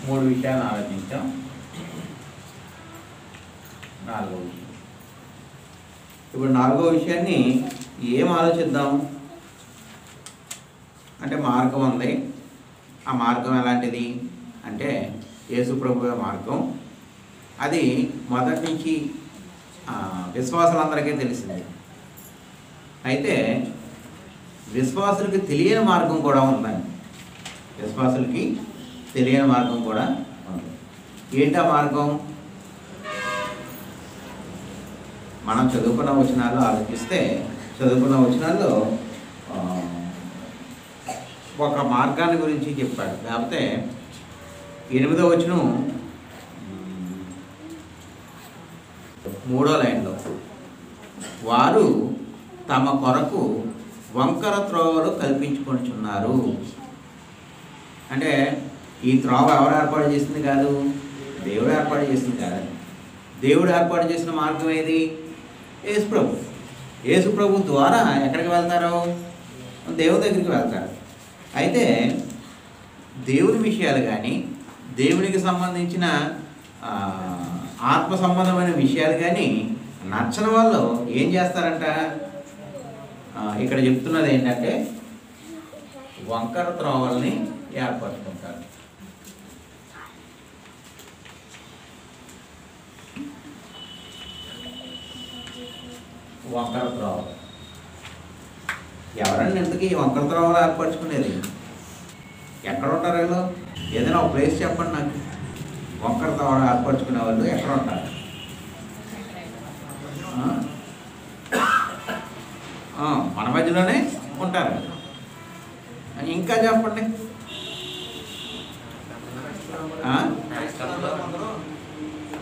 మూడు విషయాలు ఆలోచించాం. నాలుగో విషయం. ఇప్పుడు నాలుగో విషయాన్ని ఏం ఆలోచిద్దాం అంటే, మార్గం ఉంది. ఆ మార్గం ఎలాంటిది అంటే యేసుప్రభువే మార్గం. అది మొదటి నుంచి విశ్వాసులందరికీ తెలిసింది. అయితే విశ్వాసులకి తెలియని మార్గం కూడా ఉందండి. విశ్వాసులకి తెలియని మార్గం కూడా ఉంది. ఏంటి ఆ మార్గం? మనం చదువుకున్న వచనాల్లో ఆలోచిస్తే, చదువుకున్న వచనాల్లో ఒక మార్గాన్ని గురించి చెప్పాడు. లేకపోతే 8వ వచనం 3వ లైన్లో, వారు తమ కొరకు వంకర త్రోవలు కల్పించుకొనిచున్నారు. అంటే ఈ త్రోవ ఎవరు ఏర్పాటు చేసింది కాదు, దేవుడు ఏర్పాటు చేసింది కాదండి. దేవుడు ఏర్పాటు చేసిన మార్గం ఏది? యేసుప్రభు. యేసుప్రభు ద్వారా ఎక్కడికి వెళ్తారు? దేవుని దగ్గరికి వెళ్తారు. అయితే దేవుని విషయాలు కానీ, దేవునికి సంబంధించిన ఆత్మ సంబంధమైన విషయాలు కానీ నచ్చని వాళ్ళు ఏం చేస్తారంట? ఇక్కడ చెప్తున్నది ఏంటంటే వంకర త్రోవల్ని ఏర్పరచుకుంటారు. వంకర త్రోవ ఎవరండి ఇంతకీ ఈ వంకర త్రోవలు ఏర్పరచుకునేది? ఎక్కడ ఉంటారు వీళ్ళు? ఏదైనా ఒక ప్లేస్ చెప్పండి నాకు. వంకర త్రోవలు ఏర్పరచుకునే వాళ్ళు ఎక్కడ ఉంటారు? మన మధ్యలోనే ఉంటారు. ఇంకా చెప్పండి.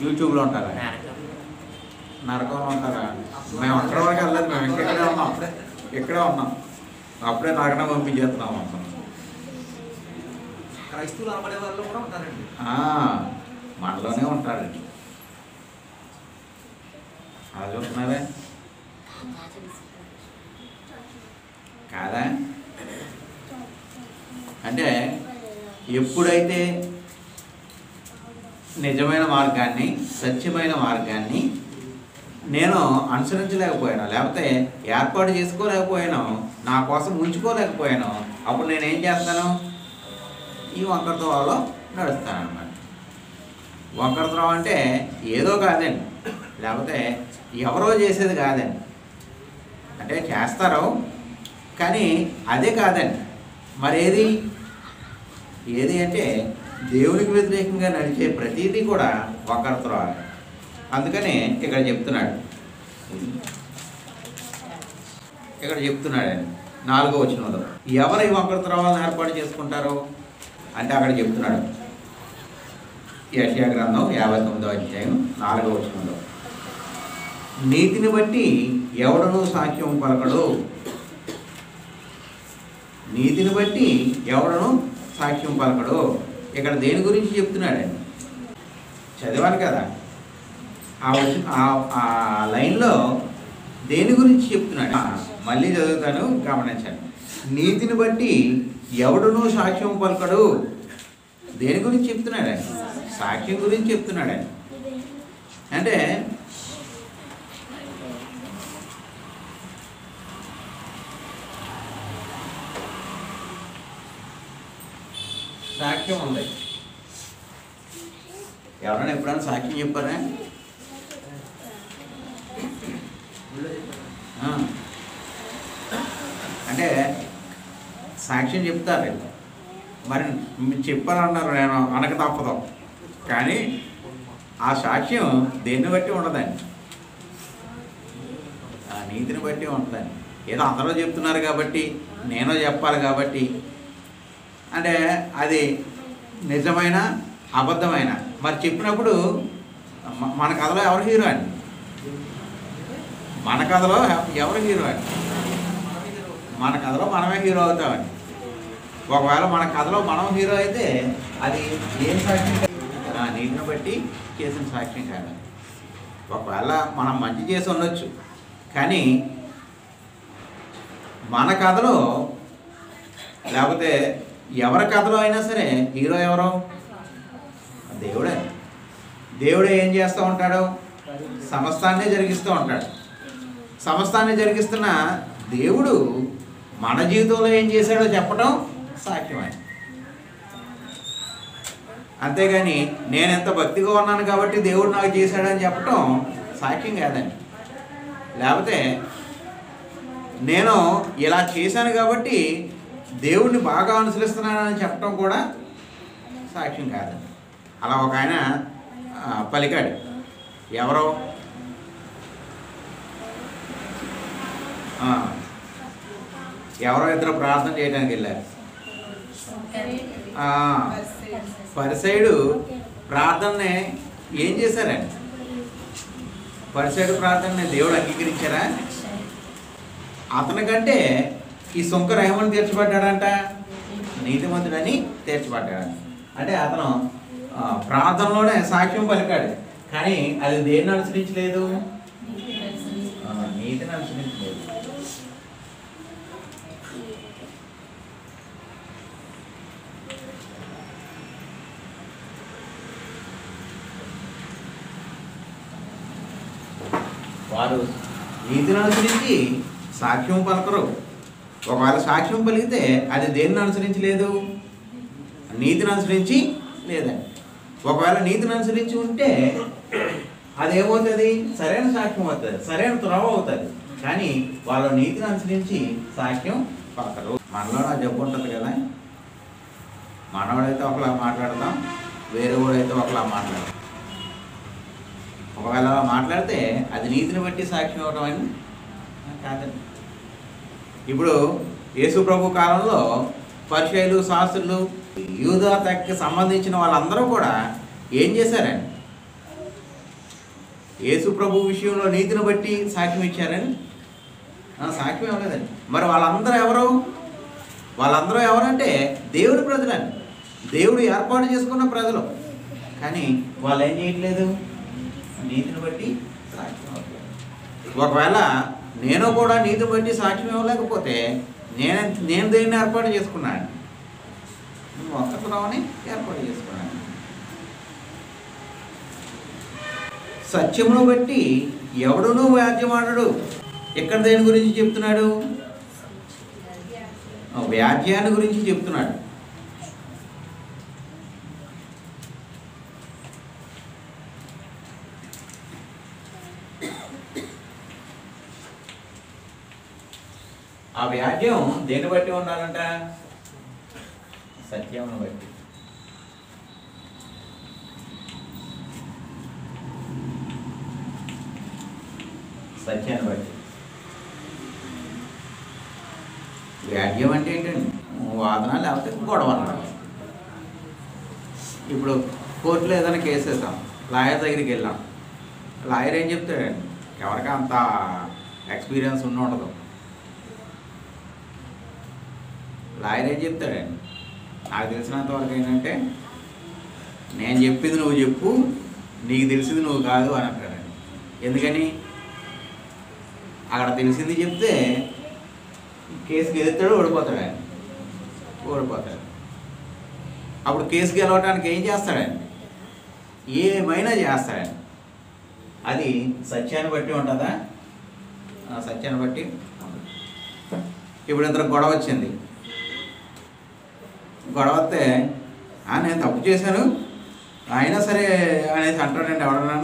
యూట్యూబ్లో ఉంటారా? నరకంలో ఉంటారా? మేము అక్కడ వరకు వెళ్ళలేదు. మేము ఇక్కడే ఉన్నాం. ఇక్కడే ఉన్నాం. అప్పుడే నరకడం పంపించేస్తున్నాం. క్రైస్తవులు అనబడే వాళ్ళు కూడా ఉంటారండి. మనలోనే ఉంటారండి. అలా చూస్తున్నారే కాదా? అంటే ఎప్పుడైతే నిజమైన మార్గాన్ని, సత్యమైన మార్గాన్ని నేను అనుసరించలేకపోయాను, లేకపోతే ఏర్పాటు చేసుకోలేకపోయాను, నా కోసం ఉంచుకోలేకపోయాను, అప్పుడు నేనేం చేస్తాను? ఈ వంకర త్రోవలో నడుస్తానన్నమాట. వంకర త్రోవ అంటే ఏదో కాదండి, లేకపోతే ఎవరో చేసేది కాదండి. అంటే చేస్తారు కానీ అదే కాదండి. మరేది ఏది అంటే దేవునికి వ్యతిరేకంగా నడిచే ప్రతిదీ కూడా వంకర త్రోవ. అందుకనే ఇక్కడ చెప్తున్నాడు, చెప్తున్నాడండి 4వ వచనంలో, ఎవరు ఈ వంకర త్రోవలను ఏర్పాటు చేసుకుంటారు అంటే అక్కడ చెప్తున్నాడు. యెషయా గ్రంథం 59వ అధ్యాయం 4వ వచనంలో, నీతిని బట్టి ఎవడనూ సాక్ష్యం పలకడు. నీతిని బట్టి ఎవడనూ సాక్ష్యం పలకడు. ఇక్కడ దేని గురించి చెప్తున్నాడండి? చదివాను కదా ఆ లైన్లో దేని గురించి చెప్తున్నాడు? మళ్ళీ చదువుతాను, గమనించండి. నీతిని బట్టి ఎవడునూ సాక్ష్యం పలకడు. దేని గురించి చెప్తున్నాడండి? సాక్ష్యం గురించి చెప్తున్నాడండి. అంటే సాక్ష్యం ఉంది. ఎవరైనా ఎప్పుడైనా సాక్ష్యం చెప్పారా? అంటే సాక్ష్యం చెప్తారు. మరి చెప్పాలన్నారు, నేను అనక తప్పదు. కానీ ఆ సాక్ష్యం దేన్ని బట్టి ఉండదండి, ఆ నీతిని బట్టి ఉంటుందండి. ఏదో అందరూ చెప్తున్నారు కాబట్టి నేను చెప్పాలి కాబట్టి అంటే అది నిజమైన అబద్ధమైన. మరి చెప్పినప్పుడు మన కథలో ఎవరు హీరో అండి? మన కథలో ఎవరు హీరో అండి? మన కథలో మనమే హీరో అవుతామండి. ఒకవేళ మన కథలో మనం హీరో అయితే అది ఏం సాక్ష్యం? నీతిని బట్టి చేసిన సాక్ష్యం కాదు. ఒకవేళ మనం మంచి చేసి ఉండొచ్చు, కానీ మన కథలో లేకపోతే ఎవరి కథలో అయినా సరే హీరో ఎవరో? దేవుడే. దేవుడే ఏం చేస్తూ ఉంటాడు? సమస్తాన్ని జరిగిస్తూ ఉంటాడు. సమస్తాన్ని జరిగిస్తున్న దేవుడు మన జీవితంలో ఏం చేశాడో చెప్పడం సాక్ష్యమే. అంతేగాని నేను ఎంత భక్తిగా ఉన్నాను కాబట్టి దేవుడు నాకు చేశాడని చెప్పటం సాక్ష్యం కాదండి. లేకపోతే నేను ఇలా చేశాను కాబట్టి దేవుడిని బాగా అనుసరిస్తున్నానని చెప్పటం కూడా సాక్ష్యం కాదండి. అలా ఒక ఆయన పలికాడు. ఎవరో ఇద్దరు ప్రార్థన చేయడానికి వెళ్ళారు. పరిసైడు ప్రార్థనని ఏం చేశారండి? పరిసైడు ప్రార్థనని దేవుడు అంగీకరించారా? అతనికంటే ఈ సుంకర ఏమని తీర్చబడ్డాడంట? నీతిమంతుడని తీర్చబడ్డాడంట. అంటే అతను ప్రార్థనలోనే సాక్ష్యం పలికాడు, కానీ అది దేన్ని అనుసరించలేదు? నీతిని అనుసరించలేదు. వారు నీతిని అనుసరించి సాక్ష్యం పలకరు. ఒకవేళ సాక్ష్యం పలికితే అది దేన్ని అనుసరించలేదు? నీతిని అనుసరించి లేదండి. ఒకవేళ నీతిని అనుసరించి ఉంటే అదేమవుతుంది? సరైన సాక్ష్యం అవుతుంది, సరైన త్రోవ అవుతుంది. కానీ వాళ్ళ నీతిని అనుసరించి సాక్ష్యం పలకరు. మనలో నా జబ్బు ఉంటుంది కదా, మనవాడైతే ఒకలా మాట్లాడతాం, వేరే వాడైతే ఒకలా మాట్లాడతాం. ఒకవేళ మాట్లాడితే అది నీతిని బట్టి సాక్ష్యం ఇవ్వడం అని కాదండి. ఇప్పుడు యేసు ప్రభు కాలంలో పరిసయ్యులు, శాస్త్రులు, యూదా తెగకి సంబంధించిన వాళ్ళందరూ కూడా ఏం చేశారండి? యేసు ప్రభు విషయంలో నీతిని బట్టి సాక్ష్యం ఇచ్చారని సాక్ష్యం ఇవ్వలేదండి. మరి వాళ్ళందరూ ఎవరు? వాళ్ళందరూ ఎవరంటే దేవుడి ప్రజలండి, దేవుడు ఏర్పాటు చేసుకున్న ప్రజలు. కానీ వాళ్ళు ఏం చేయట్లేదు? నీతిని బట్టి సాక్ష్యం ఇవ్వట్లేదు. ఒకవేళ నేను కూడా నీతిని బట్టి సాక్ష్యం ఇవ్వలేకపోతే నేను దేన్ని ఏర్పాటు చేసుకున్నాను? ఒక్కరావని ఏర్పాటు చేసుకున్నాను. సత్యమును బట్టి ఎవడునూ వ్యాజ్యమాడడు. ఎక్కడ దేని గురించి చెప్తున్నాడు? వ్యాజ్యాన్ని గురించి చెప్తున్నాడు. ఆ వ్యాజ్యం దేన్ని బట్టి ఉండాలంట? సత్యమును బట్టి. సత్యాన్ని బట్టి. వ్యాజ్యం అంటే ఏంటండి? వాదన లేకపోతే గొడవ అన్నాడు. ఇప్పుడు కోర్టులో ఏదైనా కేసు వేస్తాం, లాయర్ దగ్గరికి వెళ్ళాం. లాయర్ ఏం చెప్తాడండి? ఎవరికి అంత ఎక్స్పీరియన్స్ ఉండదు. లాయర్ ఏం చెప్తాడండి? నాకు తెలిసినంత వరకు ఏంటంటే, నేను చెప్పింది నువ్వు చెప్పు, నీకు తెలిసింది నువ్వు కాదు అని అంటాడండి. ఎందుకని? అక్కడ తెలిసింది చెప్తే కేసు గెలుస్తాడు, ఓడిపోతాడు. అప్పుడు కేసు గెలవడానికి ఏం చేస్తాడండి? ఏమైనా చేస్తాడండి. అది సత్యాన్ని బట్టి ఉంటుందా? సత్యాన్ని బట్టి. ఇప్పుడు ఇద్దరు గొడవ వచ్చింది. గొడవ వస్తే నేను తప్పు చేశాను అయినా సరే అనేసి అంటాడండి ఎవడన్నా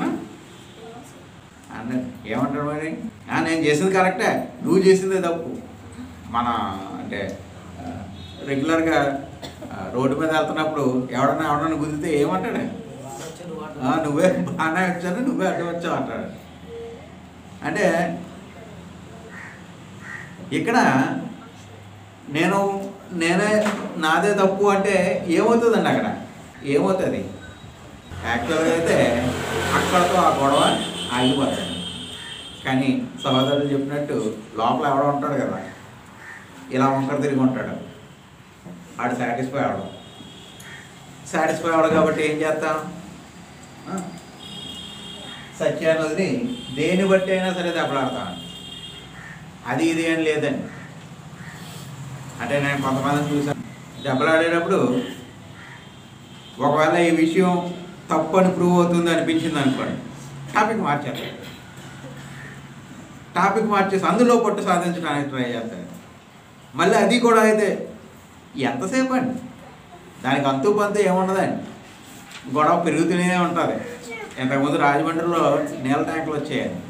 అన్నాడు. ఏమంటాడు మరి? నేను చేసింది కరెక్టే, నువ్వు చేసిందే తప్పు. మన అంటే రెగ్యులర్గా రోడ్డు మీద వెళ్తున్నప్పుడు ఎవడన్నా గుద్దితే ఏమంటాడు? నువ్వే బాగానే వచ్చాను, నువ్వే అడ్డు వచ్చావు అంటాడు. అంటే ఇక్కడ నేనే నాదే తప్పు అంటే ఏమవుతుందండి? అక్కడ ఏమవుతుంది? యాక్చువల్గా అయితే అక్కడతో ఆ గొడవ ఆగిపోతుంది. కానీ సహోదరులు చెప్పినట్టు లోపల ఎవడో ఉంటాడు కదా, ఇలా వంకర తిరిగి ఉంటాడు. ఆడు సాటిస్ఫై అవడు కాబట్టి ఏం చేస్తాం? సత్యాన్ని వదిలి దేని బట్టి అయినా సరే దెబ్బలాడతాను. అది ఇది అని లేదండి. అంటే నేను కొంతమందిని చూసాను, దెబ్బలాడేటప్పుడు ఒకవేళ ఈ విషయం తప్పు అని ప్రూవ్ అవుతుంది అనిపించింది అనుకోండి, టాపిక్ మార్చేస్తారు. టాపిక్ మార్చేసి అందులో పట్టు సాధించడానికి ట్రై చేస్తారు. మళ్ళీ అది కూడా అయితే ఎంతసేపు అండి, దానికి అంతు పంతు ఏముండదండి, గొడవ పెరుగుతూనే ఉంటుంది. ఇంతకుముందు రాజమండ్రిలో నీళ్ళ ట్యాంకులు వచ్చాయండి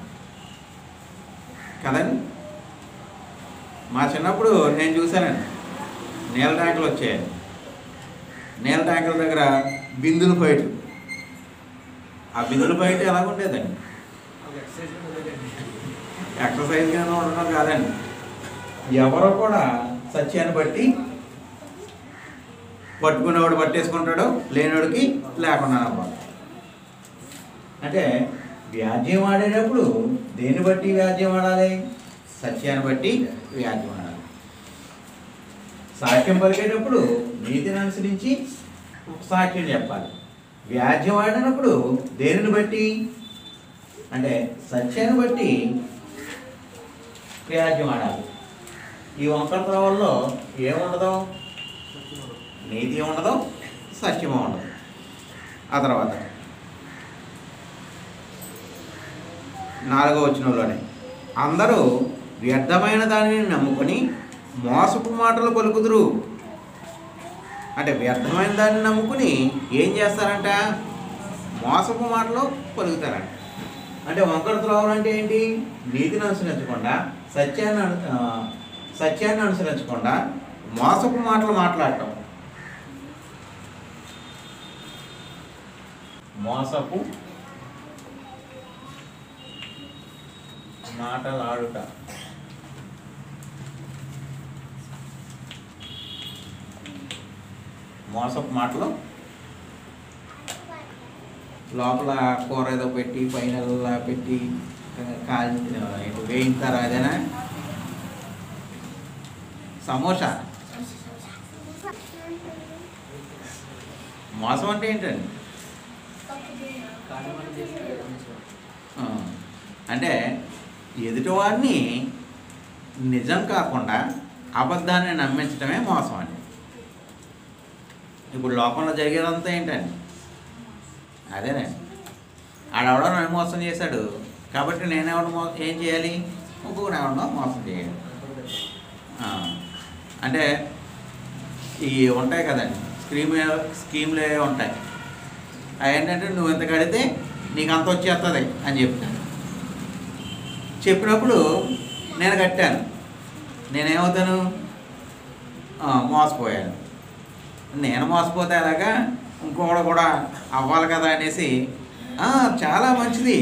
కదండి. మా చిన్నప్పుడు నేను చూశానండి, నీళ్ళ ట్యాంకులు వచ్చాయి. నీళ్ళ ట్యాంకుల దగ్గర బిందులు ఫైట్. ఆ బిందులు ఫైట్ ఎలాగుండేదండి, ఎక్సర్సైజ్గా ఉండడం కాదండి. ఎవరో కూడా సత్యాన్ని బట్టి పట్టుకునేవాడు పట్టేసుకుంటాడు, లేనివాడికి లేకుండా అవ్వాలి. అంటే వ్యాజ్యం ఆడేటప్పుడు దేన్ని బట్టి వ్యాజ్యం ఆడాలి? సత్యాన్ని బట్టి వ్యాజ్యం ఆడాలి. సాక్ష్యం పలికేటప్పుడు నీతిని అనుసరించి సాక్ష్యం చెప్పాలి. వ్యాజ్యం ఆడినప్పుడు దేనిని బట్టి అంటే సత్యాన్ని బట్టి వ్యాజ్యం ఆడాలి. ఈ వంకర త్రోవల్లో ఏముండదు, నీతి ఉండదు, సత్యము ఉండదు. ఆ తర్వాత 4వ వచనంలోనే అందరూ వ్యర్థమైన దానిని నమ్ముకొని మోసపు మాటలు పలుకుదురు. అంటే వ్యర్థమైన దాన్ని నమ్ముకుని ఏం చేస్తారంట? మోసపు మాటలు పలుకుతారంట. అంటే వంకర త్రోవలు అంటే ఏంటి? నీతిని అనుసరించకుండా, సత్యాన్ని అనుసరించకుండా మోసపు మాటలు మాట్లాడటం. మోసపు మాటలాడుట. మోసపు మాటలు లోపల కూర ఏదో పెట్టి పైన పెట్టి కాల్చి వేయించారా? అదేనా సమోసా? మోసం అంటే ఏంటండి? అంటే ఎదుటివారిని నిజం కాకుండా అబద్ధాన్ని నమ్మించడమే మోసం అండి. ఇప్పుడు లోకంలో జరిగేదంతా ఏంటండి? అదేనండి. ఆడెవడో నన్ను మోసం చేశాడు కాబట్టి నేనెవడో ఏం చేయాలి? ఇంకొకరు ఎవడో మోసం చేయాలి. అంటే ఈ ఉంటాయి కదండి, స్కీమ్లు ఉంటాయి. అవి ఏంటంటే నువ్వు ఎంత కడితే నీకు అంత వచ్చేస్తుంది అని చెప్తాను. చెప్పినప్పుడు నేను కట్టాను, నేనేమవుతాను? మోసపోయాను. నేను మోసపోతే అలాగా ఇంకొకడు కూడా అవ్వాలి కదా అనేసి చాలా మంచిది,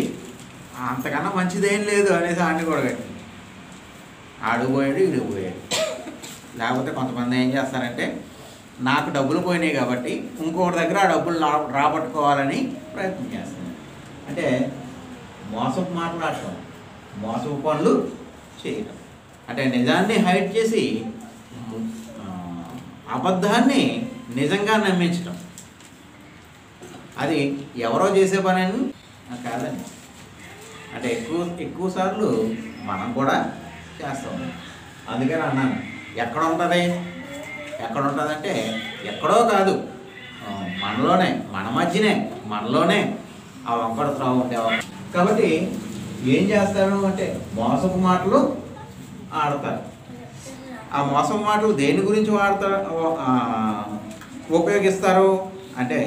అంతకన్నా మంచిదేం లేదు అనేసి ఆడిని కూడా కట్టి ఆడిపోయాడు, ఇడిపోయాడు. లేకపోతే కొంతమంది ఏం చేస్తారంటే నాకు డబ్బులు పోయినాయి కాబట్టి ఇంకొకటి దగ్గర ఆ డబ్బులు రాబట్టుకోవాలని ప్రయత్నం చేస్తాను. అంటే మోసపు మాట్లాడటం, మోసపు పనులు చేయటం. అంటే నిజాన్ని హైడ్ చేసి అబద్ధాన్ని నిజంగా నమ్మించటం. అది ఎవరో చేసే పని అని కాదండి. అంటే ఎక్కువ సార్లు మనం కూడా చేస్తాం. అందుకని అన్నాను, ఎక్కడ ఉంటుంది అంటే ఎక్కడో కాదు, మనలోనే, మన మధ్యనే, మనలోనే ఆ వంకర త్రోవ ఉండేవారు. కాబట్టి ఏం చేస్తారు అంటే మోసపు మాటలు ఆడతారు. ఆ మోసపు మాటలు దేని గురించి ఉపయోగిస్తారు అంటే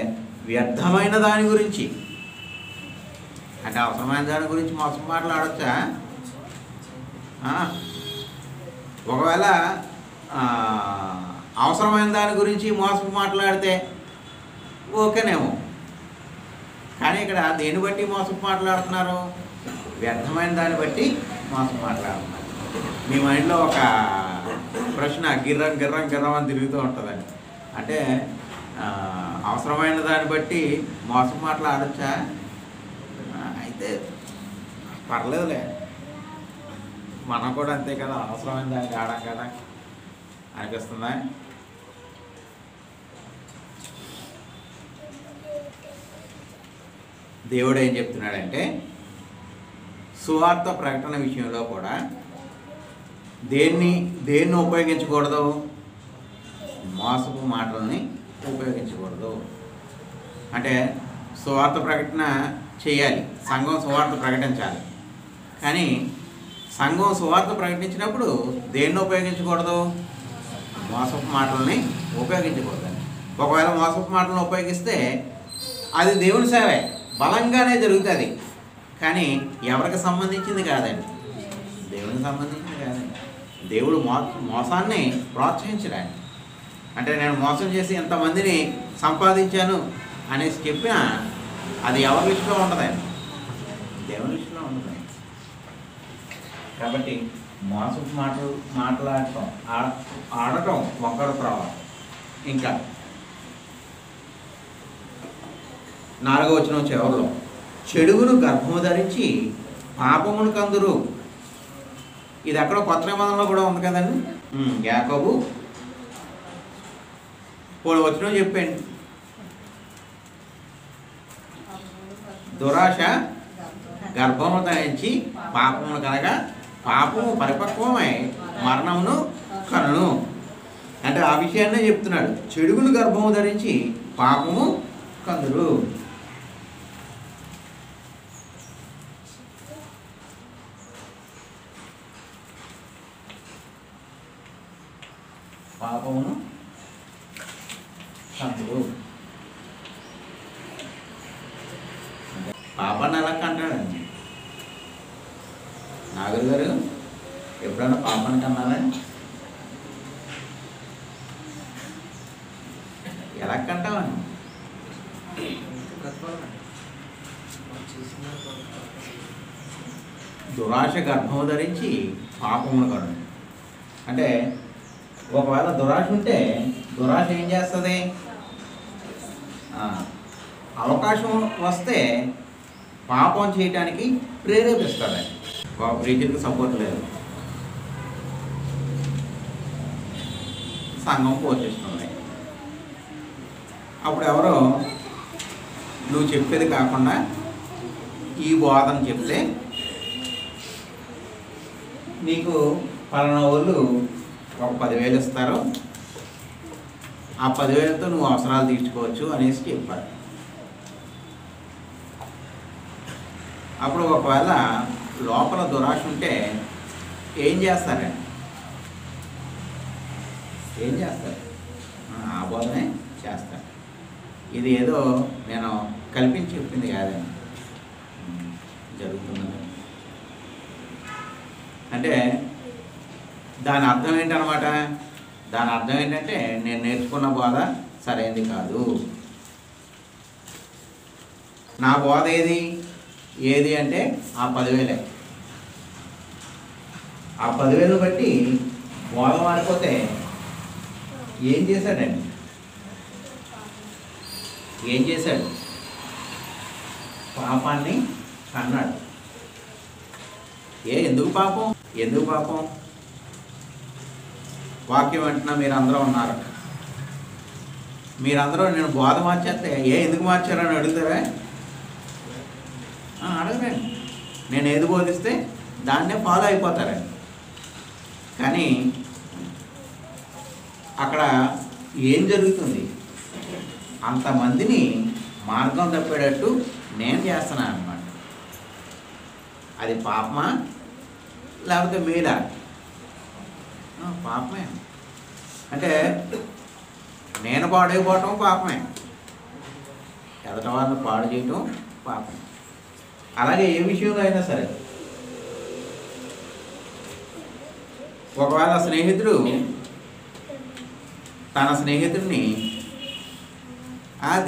వ్యర్థమైన దాని గురించి. అంటే అవసరమైన దాని గురించి మోసపు మాటలు ఆడొచ్చా? ఒకవేళ అవసరమైన దాని గురించి మోసపు మాట్లాడితే ఓకేనేమో. కానీ ఇక్కడ దేన్ని బట్టి మోసపు మాట్లాడుతున్నారు? వ్యర్థమైన దాన్ని బట్టి మోసపు మాట్లాడుతున్నారు. మీ మైండ్లో ఒక ప్రశ్న గిర్రం గిర్రం గిర్రం అని తిరుగుతూ ఉంటుందండి. అంటే అవసరమైన దాన్ని బట్టి మోసపు మాట్లాడచ్చా? అయితే పర్లేదులే, మనం కూడా అంతే కదా, అవసరమైన దానికి ఆడాం కదా అనిపిస్తుందా? దేవుడు ఏం చెప్తున్నాడంటే సువార్త ప్రకటన విషయంలో కూడా దేన్ని ఉపయోగించకూడదు? మోసపు మాటల్ని ఉపయోగించకూడదు. అంటే సువార్త ప్రకటన చేయాలి, సంఘం సువార్త ప్రకటించాలి. కానీ సంఘం సువార్త ప్రకటించినప్పుడు దేన్ని ఉపయోగించకూడదు? మోసపు మాటలని ఉపయోగించకూడదు. ఒకవేళ మోసపు మాటలను ఉపయోగిస్తే అది దేవుని సేవే, బలంగానే జరుగుతుంది. కానీ ఎవరికి సంబంధించింది కాదండి, దేవునికి సంబంధించింది కాదండి. దేవుడు మోసాన్ని ప్రోత్సహించడానికి, అంటే నేను మోసం చేసి ఎంతమందిని సంపాదించాను అనేసి చెప్పినా అది ఎవరి లిస్టులో ఉండదండి, దేవుని లిస్టులో ఉండదు. కాబట్టి మోసపు మాట్లాడటం ఆడటం ఒక్కరు ప్రవాహం. ఇంకా 4వ వచనం చివరిలో, చెడుగును గర్భము ధరించి పాపమును కందురు. ఇది అక్కడ కొత్త నిబంధనలో కూడా ఉంది కదండి. యాకోబు 3వ వచనం చెప్పండి. దురాశ గర్భము ధరించి పాపమును కనగా పాపము పరిపక్వమై మరణమును కనును. అంటే ఆ విషయాన్నే చెప్తున్నాడు. చెడుగును గర్భము ధరించి పాపము కందురు. పాపమును కందురు. పాపాన్ని ఎలా కంటాడండి? నాగర్ గారు ఎప్పుడైనా పాపాన్ని కన్నారా? ఎలా కంటామని? దురాశ గర్భము ధరించి పాపమును కను. అంటే ఒకవేళ దురాశ ఉంటే దురాశ ఏం చేస్తుంది? అవకాశం వస్తే పాపం చేయటానికి ప్రేరేపిస్తుంది. రీతికి సపోర్ట్ లేదు, సంఘం పోషిస్తుంది. అప్పుడు ఎవరో నువ్వు చెప్పేది కాకుండా ఈ బోధన చెప్తే నీకు పలానా వాళ్ళు ఒక 10,000 ఇస్తారు, ఆ 10,000తో నువ్వు అవసరాలు తీర్చుకోవచ్చు అనేసి చెప్పారు. అప్పుడు ఒకవేళ లోపల దురాశ ఉంటే ఏం చేస్తారండి? ఏం చేస్తారు? ఆ బోధనే చేస్తారు. ఇది ఏదో నేను కల్పించి చెప్పింది కాదండి, జరుగుతున్నది. అంటే దాని అర్థం ఏంటనమాట? దాని అర్థం ఏంటంటే నేను నేర్చుకున్న బోధ సరైనది కాదు. నా బోధ ఏది అంటే ఆ 10,000. ఆ 10,000 బట్టి బోధ మారిపోతే ఏం చేశాడండి? ఏం చేశాడు? పాపాన్ని కన్నాడు. ఎందుకు పాపం? ఎందుకు పాపం? వాక్యం అంటున్నా మీరందరూ ఉన్నారు. మీరందరూ నేను బోధ మార్చేస్తే ఎందుకు మార్చారని అడుగుతారా? అడగరండి. నేను ఏది బోధిస్తే దాన్నే ఫాలో అయిపోతారండి. కానీ అక్కడ ఏం జరుగుతుంది? అంతమందిని మార్గం తప్పేటట్టు నేను చేస్తున్నాను అన్నమాట. అది పాపమా లేకపోతే మేలా? పాపమే. అంటే నేను పాడైపోవటం పాపమే, ఎదట వాళ్ళని పాడు చేయటం పాపం. అలాగే ఏ విషయంలో అయినా సరే, ఒకవేళ స్నేహితుడు తన స్నేహితుడిని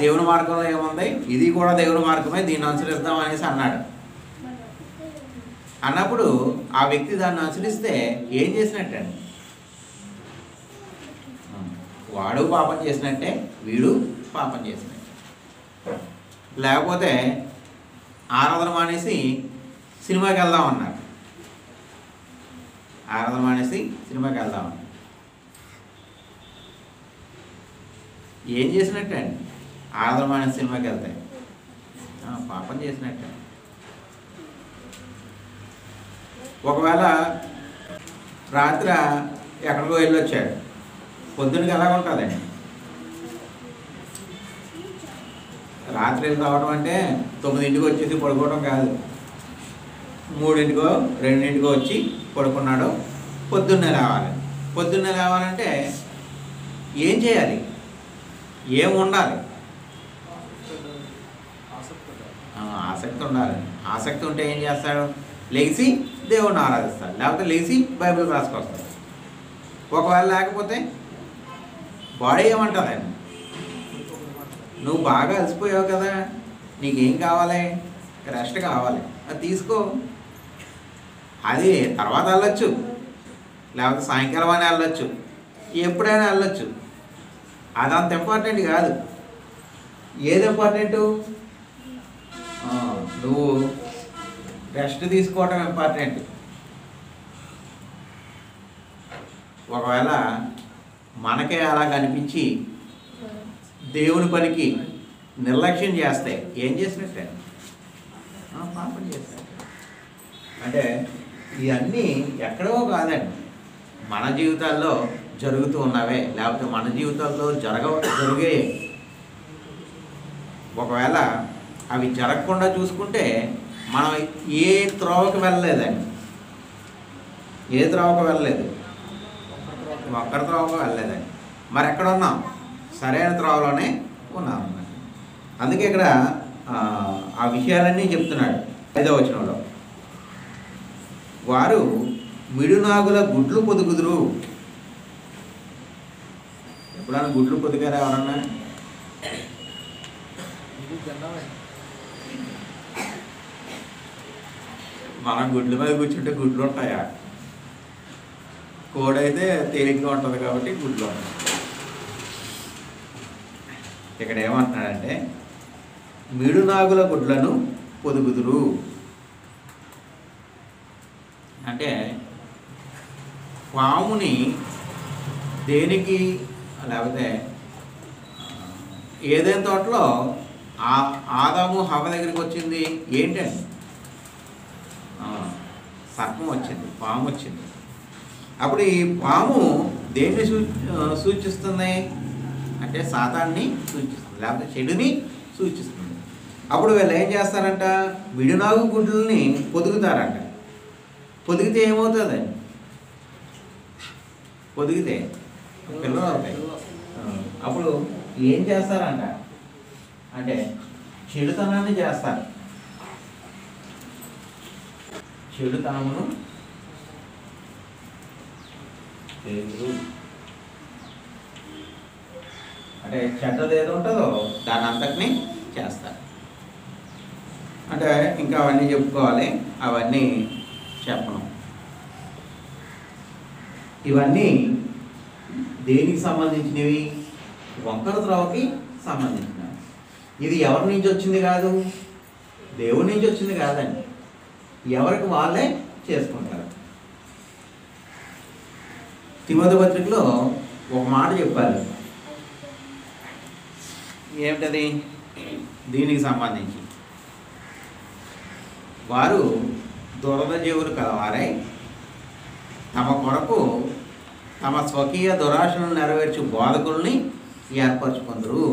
దేవుని మార్గంలో ఏముంది, ఇది కూడా దేవుని మార్గమే, దీన్ని అనుసరిద్దాం అనేసి అన్నాడు. అన్నప్పుడు ఆ వ్యక్తి దాన్ని అనుసరిస్తే ఏం చేసినట్టండి? వాడు పాపం చేసినట్టే, వీడు పాపం చేసినట్టే. లేకపోతే ఆరాధన మానేసి సినిమాకి వెళ్దామన్నారు. ఆరాధన మానేసి సినిమాకి వెళ్దామన్నారు. ఏం చేసినట్టే అండి? ఆరాధన మానేసి సినిమాకి వెళ్తాయి, పాపం చేసినట్టే. ఒకవేళ రాత్రి ఎక్కడికో వెళ్ళొచ్చాడు, పొద్దున్నకి ఎలా ఉంటుందండి? రాత్రి రావడం అంటే 9ంటికి వచ్చేసి పడుకోవడం కాదు. 3ంటికో 2ంటికో వచ్చి పడుకున్నాడు. పొద్దున్నే లేవాలి. పొద్దున్నే లేవాలంటే ఏం చేయాలి? ఏం ఉండాలి? ఆసక్తి ఉండాలి. ఆసక్తి ఉంటే ఏం చేస్తాడు? లేచి దేవుడిని ఆరాధిస్తాడు, లేకపోతే లేచి బైబిల్ రాసుకొస్తాడు. ఒకవేళ లేకపోతే బాడీ ఏమంటుంది? నువ్వు బాగా అలసిపోయావు కదా, నీకేం కావాలి? రెస్ట్ కావాలి, అది తీసుకో. అది తర్వాత వెళ్ళొచ్చు, లేకపోతే సాయంకాలం అని వెళ్ళొచ్చు, ఎప్పుడైనా వెళ్ళొచ్చు. అదంత ఇంపార్టెంట్ కాదు. ఏది ఇంపార్టెంటు? నువ్వు రెస్ట్ తీసుకోవటం ఇంపార్టెంట్. ఒకవేళ మనకే అలా కనిపించి దేవుని పనికి నిర్లక్ష్యం చేస్తే ఏం చేసినట్టే? పాపం చేస్తే. అంటే ఇవన్నీ ఎక్కడో కాదండి, మన జీవితాల్లో జరుగుతూ ఉన్నవే, లేకపోతే మన జీవితాల్లో జరిగే. ఒకవేళ అవి జరగకుండా చూసుకుంటే మనం ఏ త్రోవకు వెళ్ళలేదండి. ఏ త్రోవకు వెళ్ళలేదు, ఒక్కరి త్రోవకు వెళ్ళలేదండి. మరి ఎక్కడ ఉన్నాం? సరైన త్రోవలోనే ఉన్నాం. అందుకే ఇక్కడ ఆ విషయాలన్నీ చెప్తున్నాడు 5వ వచనంలో. వారు మిడునాగుల గుడ్లు పొదుగుదురు. ఎప్పుడన్నా గుడ్లు పొదిగారా ఎవరన్నా? మనం గుడ్ల మీద కూర్చుంటే గుడ్లు ఉంటాయా? కోడైతే తేలిగ్గా ఉంటుంది కాబట్టి గుడ్లు ఉంటాయి. ఇక్కడ ఏమంటున్నాడంటే మిడునాగుల గుడ్లను పొదుగుదురు. అంటే పాముని దేనికి, లేకపోతే ఏదైనా తోటలో ఆదాము హవ్వ దగ్గరికి వచ్చింది ఏంటండి? సర్పం వచ్చింది, పాము వచ్చింది. అప్పుడు ఈ పాము దేన్ని సూచిస్తుంది అంటే సాతాన్ని సూచిస్తుంది, లేకపోతే చెడుని సూచిస్తుంది. అప్పుడు వీళ్ళు ఏం చేస్తారంట? మిడునాగు గుడ్లని పొదుగుతారంట. పొదిగితే ఏమవుతుందండి? పొదిగితే పిల్లలు అవుతాయి. అప్పుడు ఏం చేస్తారంట అంటే చెడుతనాన్ని చేస్తారు. చెడుతనమును అంటే చెడ్డది ఏదో ఉంటుందో దాన్ని అంతటినీ చేస్తారు. అంటే ఇంకా అవన్నీ చెప్పుకోవాలి, అవన్నీ చెప్పను. ఇవన్నీ దేనికి సంబంధించినవి? వంకర త్రోవకి సంబంధించినవి. ఇది ఎవరి నుంచి వచ్చింది కాదు, దేవుడి నుంచి వచ్చింది కాదండి. ఎవరికి వాళ్ళే చేసుకుంటారు. తిమోతి పత్రికలో ఒక మాట చెప్పారు. ఏమిటది? దీనికి సంబంధించి వారు దురద జీవులు కలవారై తమ కొరకు తమ స్వకీయ దురాశలను నెరవేర్చు బోధకుల్ని ఏర్పరచుకుందరు.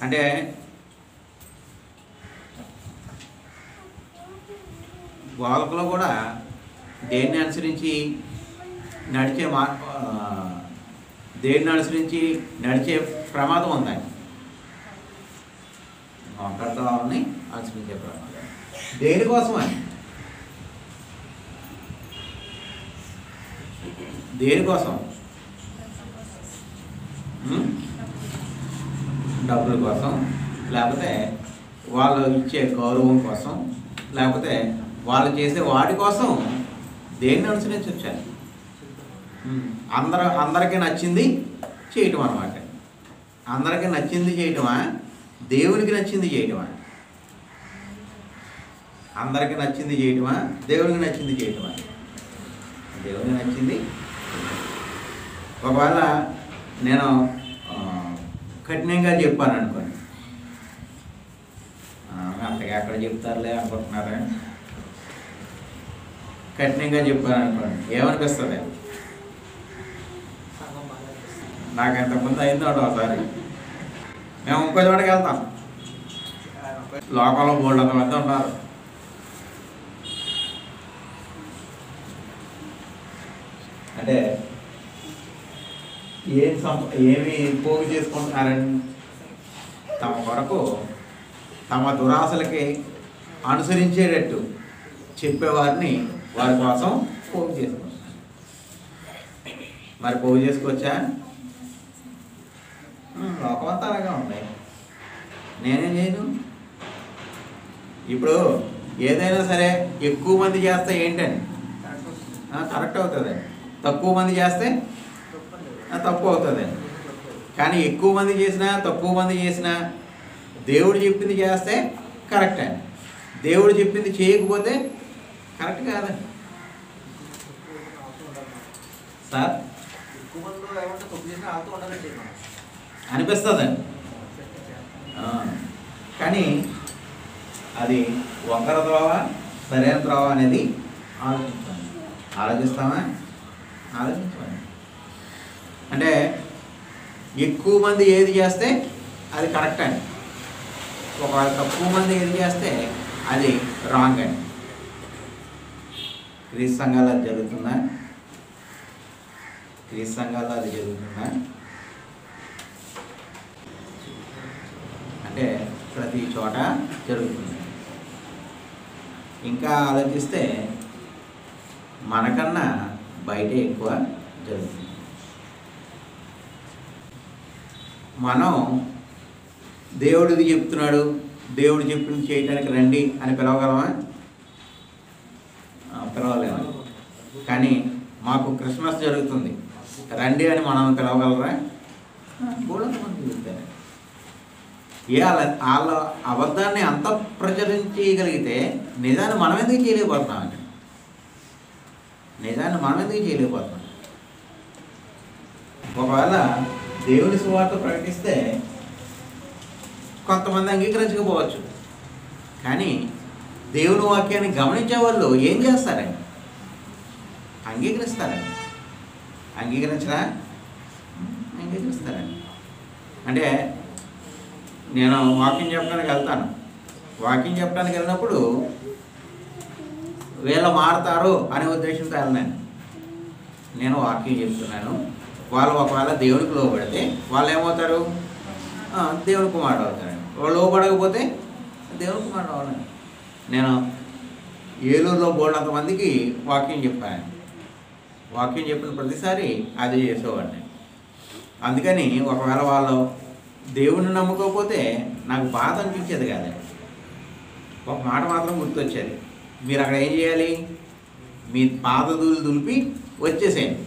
అంటే బోధకులు కూడా దేన్ని అనుసరించి నడిచే ప్రమాదం ఉందండి. వంకరత్వాలని అనుసరించే ప్రమాదం. దేనికోసమని? దేనికోసం? డబ్బుల కోసం, లేకపోతే వాళ్ళు ఇచ్చే గౌరవం కోసం, లేకపోతే వాళ్ళు చేసే వాటి కోసం దేన్ని అనుసరించి వచ్చారు? అందరికీ నచ్చింది చేయటం అన్నమాట. అందరికీ నచ్చింది చేయటమా, దేవునికి నచ్చింది చేయటమా? అందరికీ నచ్చింది చేయటమా, దేవునికి నచ్చింది చేయటమా? దేవునికి నచ్చింది. ఒకవేళ నేను కఠినంగా చెప్పాను అనుకోండి, అంతగా ఎక్కడ చెప్తారులే అనుకుంటున్నారా? కఠినంగా చెప్పాను అనుకోండి, ఏమనిపిస్తుంది? నాకు ఎంతమంది అయిందో ఒకసారి మేము ఇంకో చోటకి వెళ్తాం. లోకంలో 300 మంది ఉన్నారు. అంటే ఏమి పోగు చేసుకుంటున్నారని తమ కొరకు తమ దురాశలకి అనుసరించేటట్టు చెప్పేవారిని వారి కోసం పోగు చేసుకుంటున్నారు. మరి పోగు చేసుకోవచ్చా? లోకమంతా అలాగే ఉంది. నేనేం చేయను. ఇప్పుడు ఏదైనా సరే ఎక్కువ మంది చేస్తే ఏంటని కరెక్ట్ అవుతుంది, తక్కువ మంది చేస్తే తప్పు అవుతుంది. కానీ ఎక్కువ మంది చేసినా తక్కువ మంది చేసినా దేవుడు చెప్పింది చేస్తే కరెక్ట్ అని, దేవుడు చెప్పింది చేయకపోతే కరెక్ట్ కాదండి సార్. అనిపిస్తుందండి. కానీ అది వంకర త్రోవ సరైన త్రోవ అనేది ఆలోచిస్తామా? ఆలోచించాలి. అంటే ఎక్కువ మంది ఏది చేస్తే అది కరెక్ట్ అని, ఒకవేళ తక్కువ మంది ఏది చేస్తే అది రాంగ్ అని. క్రీస్తు సంఘాలు అది జరుగుతుందా? క్రీస్తు సంఘాల్లో అది జరుగుతుందా? అంటే ప్రతి చోట జరుగుతుంది. ఇంకా ఆలోచిస్తే మనకన్నా బయటే ఎక్కువ జరుగుతుంది. మనం దేవుడిది చెప్తున్నాడు, దేవుడు చెప్పింది చేయడానికి రండి అని పిలవగలమా? పిలవలేము. కానీ మాకు క్రిస్మస్ జరుగుతుంది రండి అని మనం పిలవగలరా? మంది చెప్తారు. వాళ్ళ అబద్ధాన్ని అంత ప్రచురించగలిగితే నిజాన్ని మనం ఎందుకు చేయలేకపోతున్నామండి? నిజాన్ని మనం ఎందుకు చేయలేకపోతున్నాం? ఒకవేళ దేవుని సువార్త ప్రకటిస్తే కొంతమంది అంగీకరించకపోవచ్చు, కానీ దేవుని వాక్యాన్ని గమనించే వాళ్ళు ఏం చేస్తారండి? అంగీకరిస్తారండి. అంగీకరించరా? అంగీకరిస్తారండి. అంటే నేను వాకింగ్ చెప్పడానికి వెళ్తాను. వాకింగ్ చెప్పడానికి వెళ్ళినప్పుడు వీళ్ళు మారుతారు అనే ఉద్దేశంతో వెళ్ళినాను. నేను వాకింగ్ చెప్తున్నాను. వాళ్ళు ఒకవేళ దేవునికి లోబడితే వాళ్ళు ఏమవుతారు? దేవుని కుమారుడు అవుతారు. వాళ్ళు లోబడకపోతే దేవుని కుమారుడు అవ్వాలి. నేను ఏలూరులో బోల్డంత మందికి వాకింగ్ చెప్పాను. వాకింగ్ చెప్పిన ప్రతిసారి అది చేసేవాడిని. అందుకని ఒకవేళ వాళ్ళు దేవుని నమ్ముకోకపోతే నాకు బాధ అనిపించేది కాదండి. ఒక మాట మాత్రం గుర్తొచ్చేది, మీరు అక్కడ ఏం చేయాలి? మీ పాదదులు దులిపి వచ్చేసేయండి.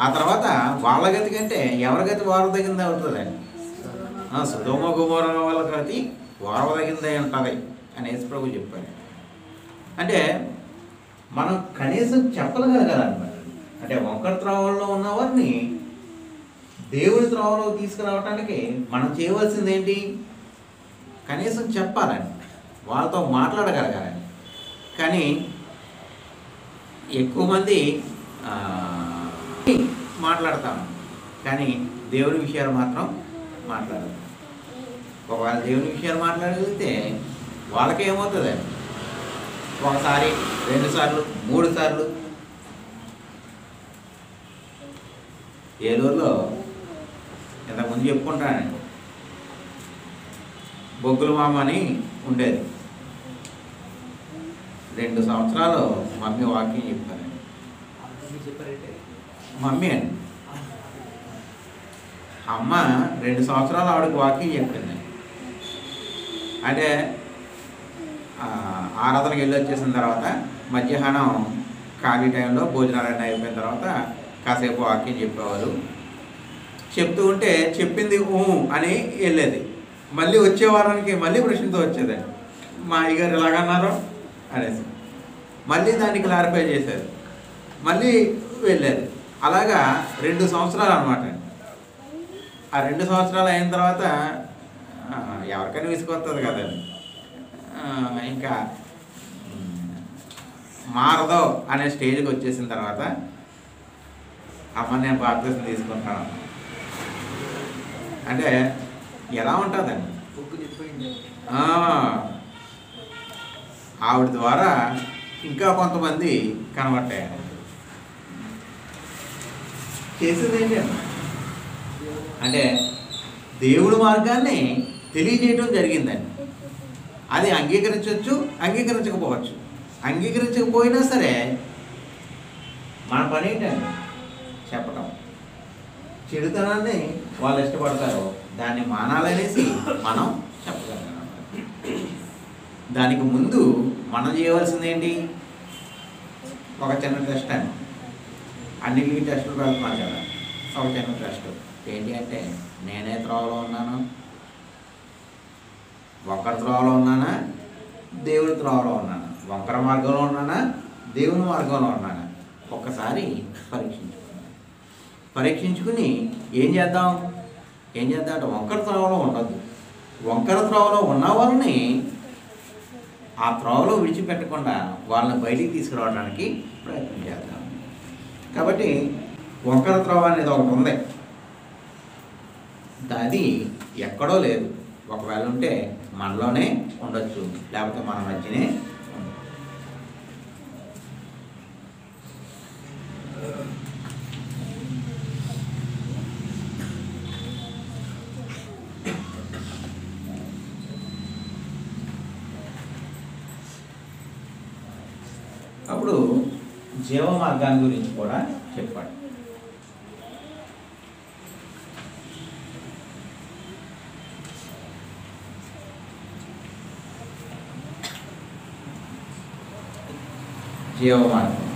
ఆ తర్వాత వాళ్ళ గతి కంటే ఎవరి గతి వారదగిందే అవుతుందండి. సుధోమ గుమోర వాళ్ళ గతి వారదగిందే ఉంటుంది అని యేసుప్రభు చెప్పాడు. అంటే మనం కనీసం చెప్పగలగాలన్నమాట. అంటే వంకర త్రోవల్లో ఉన్నవారిని దేవుడి త్రోవలో తీసుకురావటానికి మనం చేయవలసింది ఏంటి? కనీసం చెప్పాలని, వాళ్ళతో మాట్లాడగలగాలని. కానీ ఎక్కువ మంది మాట్లాడతాము, కానీ దేవుని విషయాలు మాత్రం మాట్లాడదు. ఒకవేళ దేవుని విషయాలు మాట్లాడగలిగితే వాళ్ళకేమవుతుంది? ఒకసారి 2 సార్లు 3 సార్లు. ఏలూరులో ఇంతకుముందు చెప్పుకుంటానండి, బొగ్గుల మామ అని ఉండేది. 2 సంవత్సరాలు మమ్మీ వాకింగ్ చెప్పారండి. మమ్మీ అండి, అమ్మ 2 సంవత్సరాలు ఆవిడకి వాకింగ్ చెప్పింది. అంటే ఆరాధనకి వెళ్ళి వచ్చేసిన తర్వాత మధ్యాహ్నం ఖాళీ టైంలో భోజనాలన్నీ అయిపోయిన తర్వాత కాసేపు వాకింగ్ చెప్పేవారు. చెప్తూ ఉంటే చెప్పింది అని వెళ్ళేది. మళ్ళీ వచ్చే వారానికి మళ్ళీ ప్రశ్నతో వచ్చేదండి, మా అయ్యగారు ఎలాగన్నారో అనేసి మళ్ళీ దాన్ని క్లారిఫై చేశారు, మళ్ళీ వెళ్ళేది. అలాగా 2 సంవత్సరాలు అనమాట. ఆ 2 సంవత్సరాలు అయిన తర్వాత ఎవరికైనా విసుకొస్తుంది కదండి. ఇంకా మారదో అనే స్టేజ్కి వచ్చేసిన తర్వాత అమ్మ నేను బాప్తిసం తీసుకుంటాను అంటే ఎలా ఉంటుందండి? బుక్ చెప్పండి. ఆవిడ ద్వారా ఇంకా కొంతమంది కన్వర్ట్ అయ్యారు. చేసేది ఏంటండి అంటే దేవుడి మార్గాన్ని తెలియజేయడం జరిగిందండి. అది అంగీకరించవచ్చు, అంగీకరించకపోవచ్చు. అంగీకరించకపోయినా సరే మన పని ఏంటండి చెప్పటం. చెడుతనాన్ని వాళ్ళు ఇష్టపడతారు, దాన్ని మానాలనేసి మనం చెప్పగలం. దానికి ముందు మనం చేయవలసింది ఏంటి? ఒక చిన్న టెస్ట్ అండి. అన్నిటికీ టెస్టులు పెడుతున్నారు కదా. ఒక చిన్న టెస్ట్ ఏంటి అంటే, నేనే త్రోవలో ఉన్నాను, ఒక్కరి త్రోవలో ఉన్నానా, దేవుడి త్రోవలో ఉన్నానా, వంకర మార్గంలో ఉన్నానా, దేవుని మార్గంలో ఉన్నానా? ఒక్కసారి పరీక్షించుకుని ఏం చేద్దాం అంటే వంకర త్రోవలో ఉండద్దు. వంకర త్రోవలో ఉన్న వాళ్ళని ఆ త్రోవలో విడిచిపెట్టకుండా వాళ్ళని బయటికి తీసుకురావడానికి ప్రయత్నం చేద్దాం. కాబట్టి వంకర త్రోవ అనేది ఒకటి ఉంది. అది ఎక్కడో లేదు. ఒకవేళ ఉంటే మనలోనే ఉండొచ్చు, లేకపోతే మన మధ్యనే ఉండొచ్చు. అప్పుడు జీవ మార్గాన్ని గురించి కూడా చెప్పాడు. జీవ మార్గం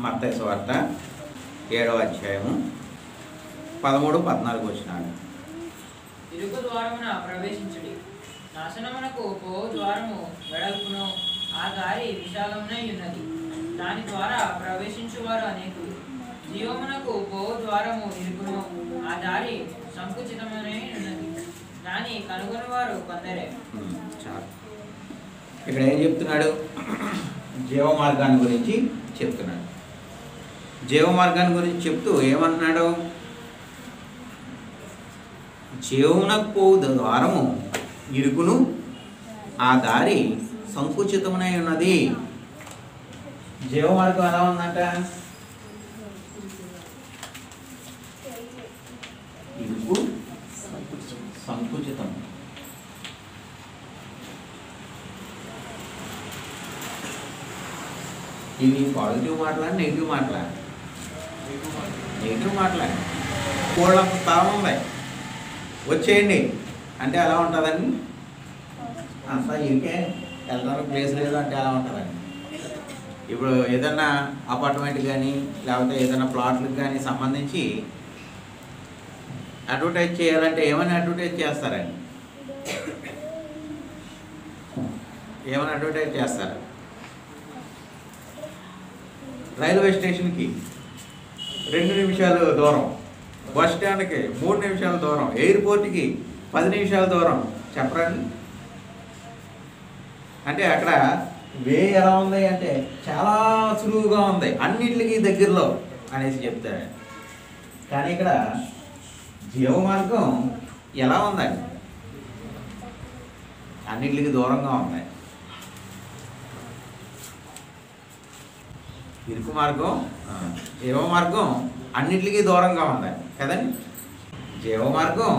మత్తయి సువార్త 7వ అధ్యాయము 13-14 వచనాలు. ఇరుకు ద్వారమున ప్రవేశించుడి. నాశనమునకు పోవు ద్వారము వెడల్పును, ఆ దారి విశాలమునై ఉన్నది, దాని ద్వారా ప్రవేశించువారు అనేకులు. జీవమునకు పోవు ద్వారము ఇరుకును, ఆ దారి సంకుచితమునై ఉన్నది, దాని కనుగొనివారు కొందరే. ఇక్కడ ఏం చెప్తున్నాడు? జీవ మార్గాన్ని గురించి చెప్తున్నాడు. జీవ మార్గాన్ని గురించి చెప్తూ ఏమంటున్నాడు? జీవమునకు పోవు ద్వారము ఇరుకును, ఆ దారి సంకుచితమునై ఉన్నది. జీవ మార్గం ఎలా ఉందంట? ఇరుకు, సంకుచితం. ఇవి పాజిటివ్ మాటలా, నెగిటివ్ మాటలా? నెగిటివ్ మాటలా. కోళ్ళంత స్థలం ఉంది, వచ్చేయండి అంటే ఎలా ఉంటుందండి? అంతా ఇరికే, వెళ్ళడానికి ప్లేస్ లేదు అంటే ఎలా ఉంటుందండి? ఇప్పుడు ఏదన్నా అపార్ట్మెంట్ కానీ లేకపోతే ఏదైనా ప్లాట్లకు కానీ సంబంధించి అడ్వర్టైజ్ చేయాలంటే ఏమని అడ్వర్టైజ్ చేస్తారండి? ఏమని అడ్వర్టైజ్ చేస్తారు? రైల్వే స్టేషన్కి 2 నిమిషాలు దూరం, బస్ స్టాండ్కి 3 నిమిషాల దూరం, ఎయిర్పోర్ట్కి 10 నిమిషాల దూరం చెప్పరండి. అంటే అక్కడ వే ఎలా ఉంది అంటే చాలా సులువుగా ఉంది, అన్నిటికీ దగ్గరలో అనేసి చెప్తారు. కానీ ఇక్కడ జీవ మార్గం ఎలా ఉందండి? అన్నిటికీ దూరంగా ఉంది. ఇరుకు మార్గం, జీవ మార్గం అన్నిటికీ దూరంగా ఉంది కదండి. జీవ మార్గం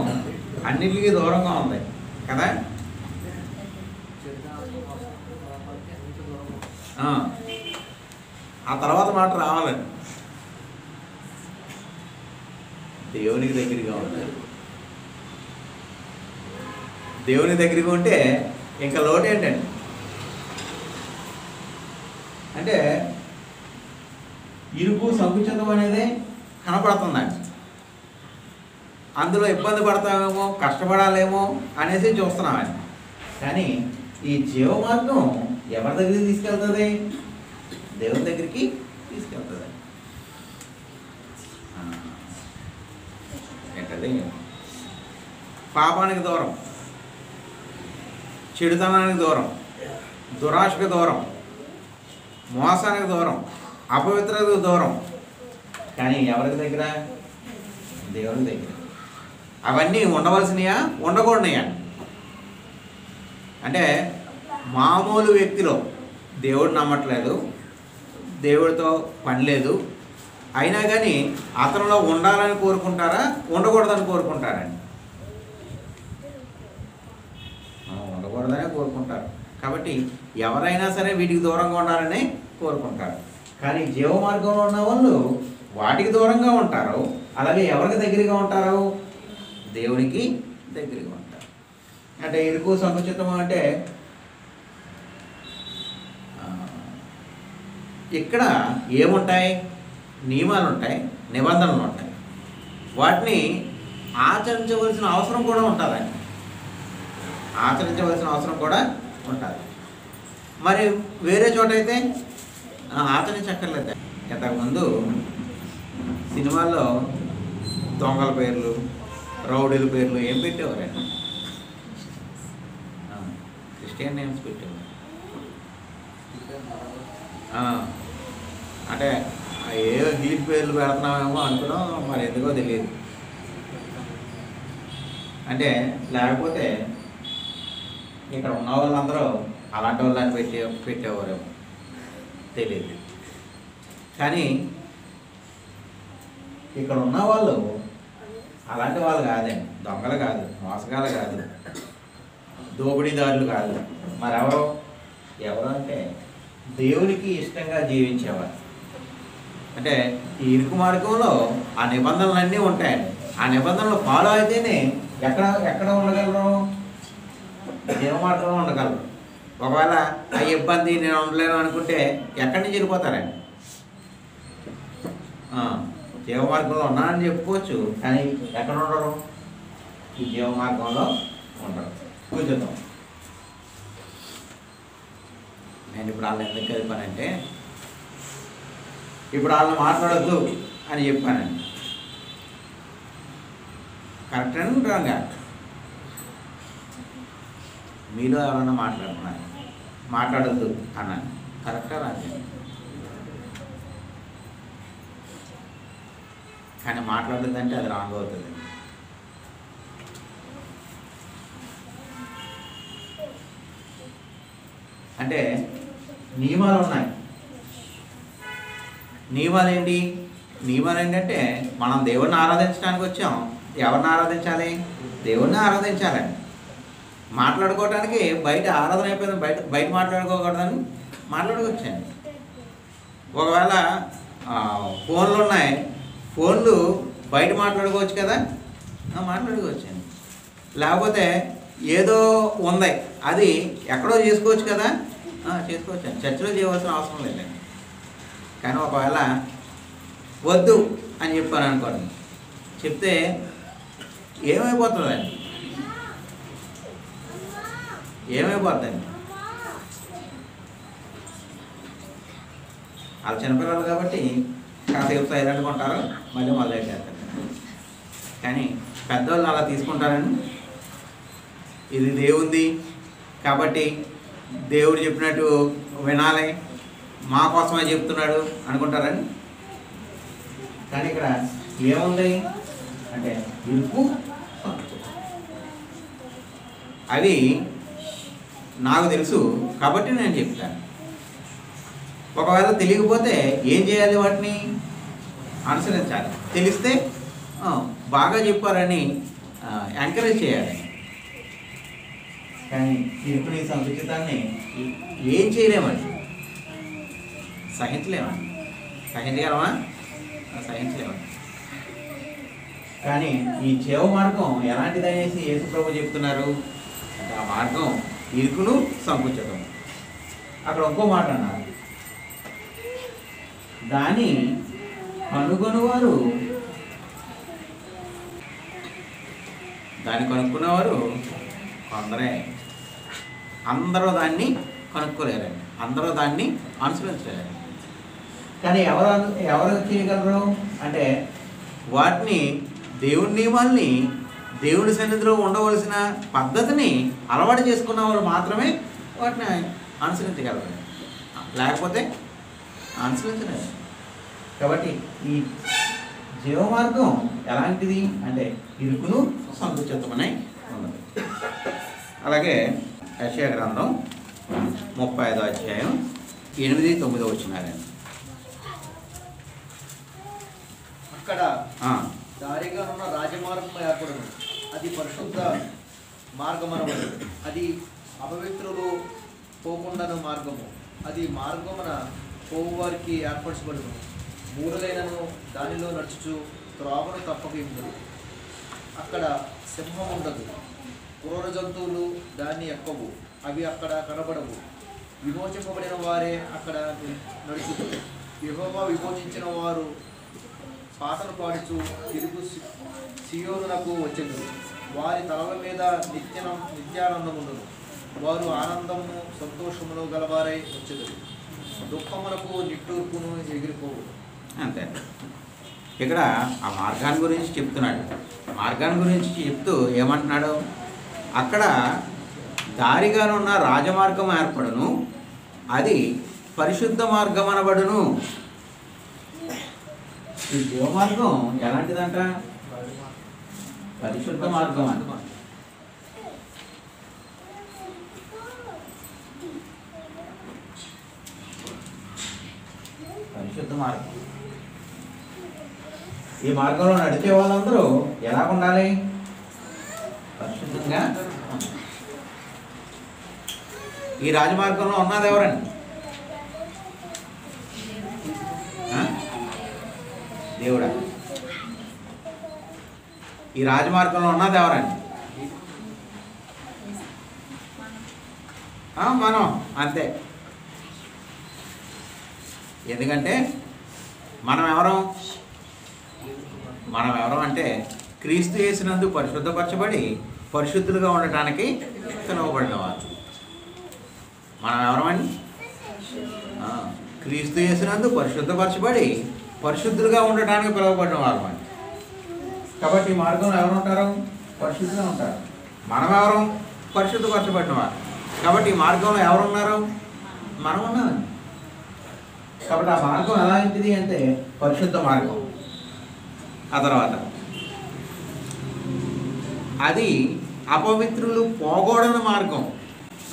అన్నిటికీ దూరంగా ఉంది కదా. ఆ తర్వాత మాట రావాలండి. దేవునికి దగ్గరగా ఉంటారు. దేవుని దగ్గరగా ఉంటే ఇంకా లోటు ఏంటండి? అంటే ఇరుకు, సంకుచితం అనేది కనపడుతుందండి. అందులో ఇబ్బంది పడతామేమో, కష్టపడాలేమో అనేసి చూస్తున్నామండి. కానీ ఈ జీవ మార్గం ఎవరి దగ్గరికి తీసుకెళ్తుంది? దేవుని దగ్గరికి తీసుకెళ్తుంది. ఏంటది? పాపానికి దూరం, చెడుతనానికి దూరం, దురాశకు దూరం, మోసానికి దూరం, అపవిత్రతకు దూరం. కానీ ఎవరికి దగ్గర? దేవుని దగ్గర. అవన్నీ ఉండవలసినయా ఉండకూడనయా? అంటే మామూలు వ్యక్తిలో దేవుడు నమ్మట్లేదు, దేవుడితో పని లేదు, అయినా కానీ అతనిలో ఉండాలని కోరుకుంటారా ఉండకూడదని కోరుకుంటారండి? ఉండకూడదనే కోరుకుంటారు. కాబట్టి ఎవరైనా సరే వీటికి దూరంగా ఉండాలని కోరుకుంటారు. కానీ జీవ మార్గంలో ఉన్న వాళ్ళు వాటికి దూరంగా ఉంటారు. అలాగే ఎవరికి దగ్గరగా ఉంటారు? దేవునికి దగ్గరగా ఉంటారు. అంటే ఇరుకు సంకుచితం అంటే ఇక్కడ ఏముంటాయి? నియమాలు ఉంటాయి, నిబంధనలు ఉంటాయి. వాటిని ఆచరించవలసిన అవసరం కూడా ఉంటుందండి. ఆచరించవలసిన అవసరం కూడా ఉంటుంది. మరి వేరే చోట అయితే ఆచరించక్కర్లేదు. ఇంతకుముందు సినిమాల్లో దొంగల పేర్లు, రౌడీల పేర్లు ఏం పెట్టేవారండి? క్రిస్టియన్ నేమ్స్ పెట్టేవారు. అంటే ఏ హీట్ పేర్లు పెడుతున్నామేమో అనుకున్నాం, మరి ఎందుకో తెలియదు. అంటే లేకపోతే ఇక్కడ ఉన్న వాళ్ళందరూ అలాంటి వాళ్ళని పెట్టేవారేమో తెలియదు. కానీ ఇక్కడ ఉన్న వాళ్ళు అలాంటి వాళ్ళు కాదండి. దొంగలు కాదు, మోసగాళ్ళు కాదు, దోపిడీదారులు కాదు. మరి ఎవరు అంటే దేవునికి ఇష్టంగా జీవించేవారు. అంటే ఈ ఇరుకు మార్గంలో ఆ నిబంధనలన్నీ ఉంటాయండి. ఆ నిబంధనలు ఫాలో అయితేనే ఎక్కడ ఉండగలరు? జీవ మార్గంలో ఉండగలరు. ఒకవేళ ఆ ఇబ్బంది నేను ఉండలేను అనుకుంటే ఎక్కడి నుంచి వెళ్ళిపోతారండి? జీవ మార్గంలో ఉన్నానని చెప్పుకోవచ్చు, కానీ ఎక్కడ ఉండరు? ఈ జీవ మార్గంలో ఉండరు. కూర్చుందాం. నేను ఇప్పుడు వాళ్ళు ఎందుకు చెప్పానంటే, ఇప్పుడు వాళ్ళని మాట్లాడద్దు అని చెప్పానండి. కరెక్ట్ అని రాంగా? మీలో ఎవరన్నా మాట్లాడద్దు అన్నాను. కరెక్టా రాంగా? కానీ మాట్లాడద్దంటే అది రాంగ్ అవుతుంది. అంటే నియమాలు ఉన్నాయి. నియమాలు ఏంటంటే మనం దేవుడిని ఆరాధించడానికి వచ్చాం. ఎవరిని ఆరాధించాలి? దేవుడిని ఆరాధించాలండి. మాట్లాడుకోవడానికి బయట ఆరాధన అయిపోయింది, బయట మాట్లాడుకోకూడదని మాట్లాడుకొచ్చాను. ఒకవేళ ఫోన్లు ఉన్నాయి, ఫోన్లు బయట మాట్లాడుకోవచ్చు కదా, మాట్లాడుకోవచ్చండి. లేకపోతే ఏదో ఉంది, అది ఎక్కడో చేసుకోవచ్చు కదా, చేసుకోవచ్చు. చర్చిలో చేయవలసిన అవసరం లేదండి. కానీ ఒకవేళ వద్దు అని చెప్పాను అనుకోండి, చెప్తే ఏమైపోతుందండి? వాళ్ళు చిన్నపిల్లలు కాబట్టి కాసేపు సైలెంట్గా ఉంటారు, మళ్ళీ మొదలెట్టేస్తారు. కానీ పెద్దవాళ్ళు అలా తీసుకుంటారని, ఇది దేవుంది కాబట్టి దేవుడు చెప్పినట్టు వినాలి, మా కోసమే చెప్తున్నాడు అనుకుంటారని. కానీ ఇక్కడ ఏముంది అంటే ఇరుకు అవి నాకు తెలుసు కాబట్టి నేను చెప్తాను. ఒకవేళ తెలియకపోతే ఏం చేయాలి? వాటిని అనుసరించాలి. తెలిస్తే బాగా చెప్పారని ఎంకరేజ్ చేయాలి. కానీ ఇరుకుని సంకుచితాన్ని ఏం చేయలేమండి, సహించలేమండి. సహించగలమా? సహించలేమండి. కానీ ఈ జీవ మార్గం ఎలాంటిదనేసి యేసు ప్రభు చెప్తున్నారు అంటే ఆ మార్గం ఇరుకును సంకుచితం. అక్కడ ఇంకో మాట అన్నారు, దాన్ని కనుగొనేవారు కొందరే. అందరూ దాన్ని కనుక్కోలేరండి, అందరూ దాన్ని అనుసరించలేరు. కానీ ఎవరు చేయగలరు అంటే వాటిని, దేవుని నియమాల్ని, దేవుని సన్నిధిలో ఉండవలసిన పద్ధతిని అలవాటు చేసుకున్న వారు మాత్రమే వాటిని అనుసరించగలరు, లేకపోతే అనుసరించలేరు. కాబట్టి ఈ జీవ మార్గం ఎలాంటిది అంటే ఇరుకును సంకుచితమనే ఉన్నది. అలాగే యెషయా గ్రంథం 35వ అధ్యాయం 8-9 వచనాలండి. అక్కడ దారిగా ఉన్న రాజమార్గం ఏర్పడను, అది పరిశుద్ధ మార్గమనబడు, అది అపవిత్రులు పోకుండాను మార్గము, అది మార్గమున పోవు వారికి ఏర్పరచబడును. మూఢులైనను దానిలో నడుచుచు త్రోవను తప్పక ఉండదు. అక్కడ సింహం ఉండదు, క్రూర జంతువులు దాన్ని ఎక్కవు, అవి అక్కడ కనబడవు. విమోచింపబడిన వారే అక్కడ నడుచుదు. యెహోవా విమోచించిన వారు పాటలు పాడుచు తిరుగు సియోనునకు వచ్చెను. వారి తలల మీద నిత్యానందముండును. వారు ఆనందము సంతోషమును గలవారై వచ్చెదరు. దుఃఖమునకు నిట్టూర్పును ఎగిరిపోవు. అంతే. ఇక్కడ ఆ మార్గాన్ని గురించి చెప్తున్నాడు. మార్గాన్ని గురించి చెప్తూ ఏమంటున్నాడు, అక్కడ దారిగానున్న రాజమార్గం ఏర్పడును, అది పరిశుద్ధ మార్గం అనబడును. ఈ జీవమార్గం ఎలాంటిదంట? పరిశుద్ధ మార్గం అంట. పరిశుద్ధ మార్గం. ఈ మార్గంలో నడిచే వాళ్ళందరూ ఎలా ఉండాలి? పరిశుద్ధంగా. ఈ రాజమార్గంలో ఉన్నది ఎవరండి? దేవుడా. ఈ రాజమార్గంలో ఉన్నది ఎవరండి? మనం. అంతే. ఎందుకంటే మనం ఎవరం అంటే క్రీస్తు యేసునందు పరిశుద్ధపరచబడి పరిశుద్ధులుగా ఉండటానికి పిలువబడిన వారు. మనం ఎవరమండి? క్రీస్తు యేసునందు పరిశుద్ధపరచబడి పరిశుద్ధులుగా ఉండటానికి పిలువబడిన వారు అని. కాబట్టి ఈ మార్గంలో ఎవరు ఉంటారు? పరిశుద్ధులుగా ఉంటారు. మనం ఎవరు? పరిశుద్ధపరచబడిన వారు. కాబట్టి ఈ మార్గంలో ఎవరున్నారు? మనం ఉన్నామండి. కాబట్టి ఆ మార్గం ఎలాంటిది అంటే పరిశుద్ధ మార్గం. ఆ తర్వాత అది అపవిత్రులు పోకూడని మార్గం.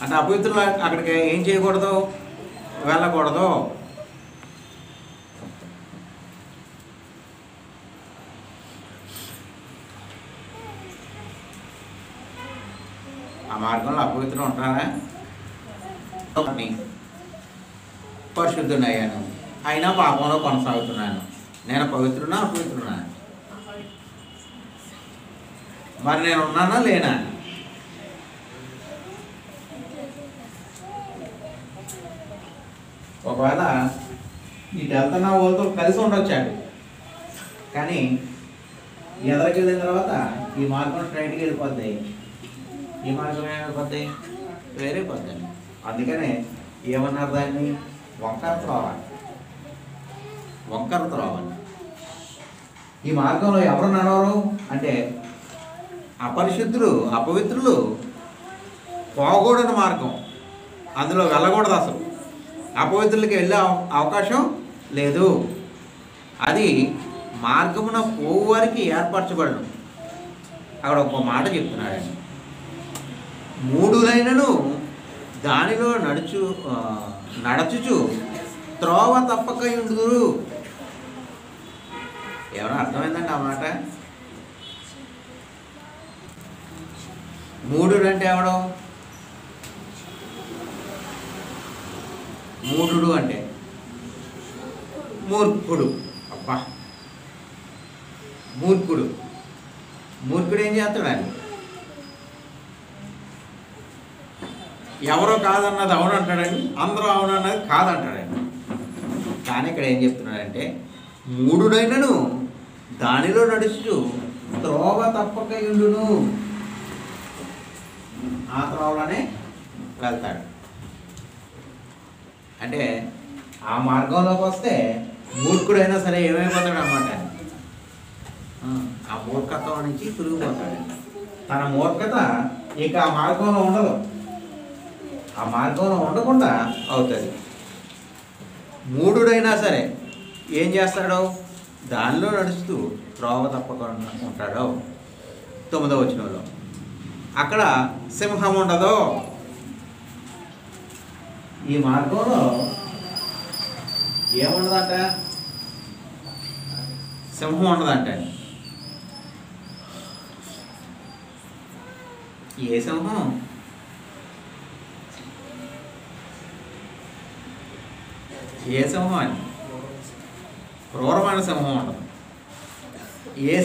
అంటే అపవిత్రులు అక్కడికి ఏం చేయకూడదు? వెళ్ళకూడదు. ఆ మార్గంలో అపవిత్రులు ఉంటారా? పరిశుద్ధుడయ్యాను, అయినా పాపంలో కొనసాగుతున్నాను. నేను పవిత్రునా అపవిత్రునా? మరి నేను ఉన్నానా లేనా? ఒకవేళ ఇటు వెళ్తున్న వాళ్ళతో కలిసి ఉండొచ్చాడు, కానీ ఎదరికి వెళ్ళిన తర్వాత ఈ మార్గం స్ట్రైట్గా వెళ్ళిపోద్ది, ఈ మార్గం ఏమైపోద్ది? వేరే పోద్ది. అందుకనే ఏమన్నారు దాన్ని? వంకర త్రోవ. వంకర త్రోవ. ఈ మార్గంలో ఎవరు నడవరు అంటే అపరిశుద్ధులు, అపవిత్రులు పోకూడని మార్గం. అందులో వెళ్ళకూడదు. అసలు అపవిత్రులకి వెళ్ళే అవకాశం లేదు. అది మార్గమున పోవు వారికి ఏర్పరచబడను. అక్కడ ఒక మాట చెప్తున్నాడండి, మూఢులైనను దానిలో నడచుచు త్రోవ తప్పక ఉండుదురు. ఏమైనా అర్థమైందండి ఆ మాట? మూఢుడు అంటే ఎవడు? మూఢుడు అంటే మూర్ఖుడు. అబ్బా, మూర్ఖుడు. మూర్ఖుడు ఏం చేస్తాడండి? ఎవరో కాదన్నది అవును అంటాడండి, అందరూ అవునన్నది కాదంటాడండి. కానీ ఇక్కడ ఏం చెప్తున్నాడంటే మూఢుడైనను దానిలో నడుచు త్రోవ తప్పక ఉండును. ఆ త్రోవలోనే వెళ్తాడు. అంటే ఆ మార్గంలోకి వస్తే మూర్ఖుడైనా సరే ఏమైపోతాడు అన్నమాట? ఆ మూర్ఖత్వం నుంచి తిరిగిపోతాడు. తన మూర్ఖత ఇక ఆ మార్గంలో ఉండదు, ఆ మార్గంలో ఉండకుండా అవుతుంది. మూఢుడైనా సరే ఏం చేస్తాడు? దానిలో నడుస్తూ త్రోవ తప్పకుండా ఉంటాడో. 9వ వచనంలో అక్కడ సింహం ఉండదు. ఈ మార్గంలో ఏముండదంట? సింహం ఉండదంట. ఏ సింహం? ఏ సింహం అని? క్రూరమైన సింహం ఉండదు. ఏ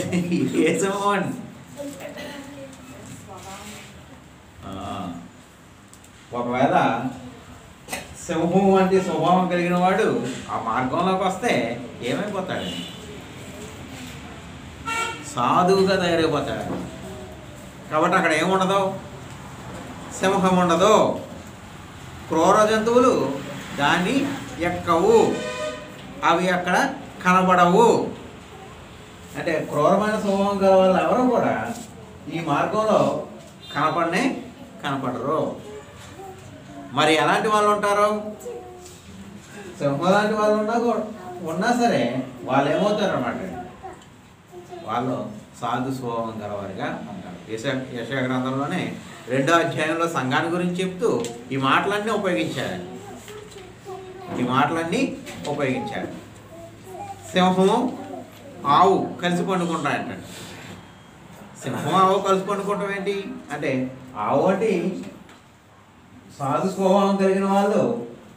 సింహం అని? ఒకవేళ సింహం వంటి స్వభావం కలిగిన వాడు ఆ మార్గంలోకి వస్తే ఏమైపోతాడు? సాధువుగా తయారైపోతాడు. కాబట్టి అక్కడ ఏముండదు? సింహం ఉండదు. క్రూర జంతువులు దాన్ని ఎక్కవు, అవి అక్కడ కనబడవు. అంటే క్రూరమైన స్వభావం గల వాళ్ళు ఎవరు కూడా ఈ మార్గంలో కనపడరు. మరి ఎలాంటి వాళ్ళు ఉంటారు? సింహం లాంటి వాళ్ళు ఉన్నా సరే వాళ్ళు ఏమవుతారు అన్నమాట? వాళ్ళు సాధు స్వభావం గలవారిగా ఉంటారు. యెషయా గ్రంథంలోనే 2వ అధ్యాయంలో సంఘాన్ని గురించి చెప్తూ ఈ మాటలన్నీ ఉపయోగించారు. సింహము ఆవు కలిసి పండుకుంటాయంట. సింహం ఆవు కలిసి పండుకుంటాం ఏంటి అంటే, ఆవు అంటే సాధు స్వభావం కలిగిన వాళ్ళు,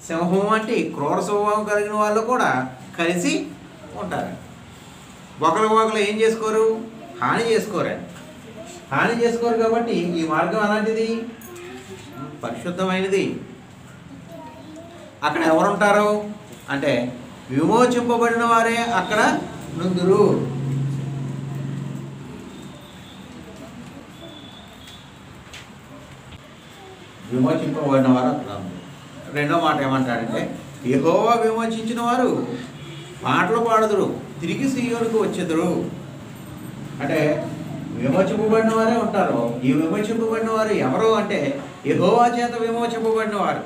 సింహం అంటే క్రూర స్వభావం కలిగిన వాళ్ళు కూడా కలిసి ఉంటారు. ఒకరు ఏం చేసుకోరు? హాని చేసుకోరు కాబట్టి ఈ మార్గం అలాంటిది, పరిశుద్ధమైనది. అక్కడ ఎవరుంటారు అంటే విమోచింపబడిన వారే అక్కడ నుందురు. విమోచింపబడిన వారు అక్కడ. 2వ మాట ఏమంటారంటే, యెహోవా విమోచించిన వారు పాటలు పాడుదురు, తిరిగి సీయోనుకు వచ్చెదరు. అంటే విమోచింపబడిన వారే ఉంటారు. ఈ విమోచింపబడిన వారు ఎవరు అంటే యెహోవా చేత విమోచింపబడిన వారు.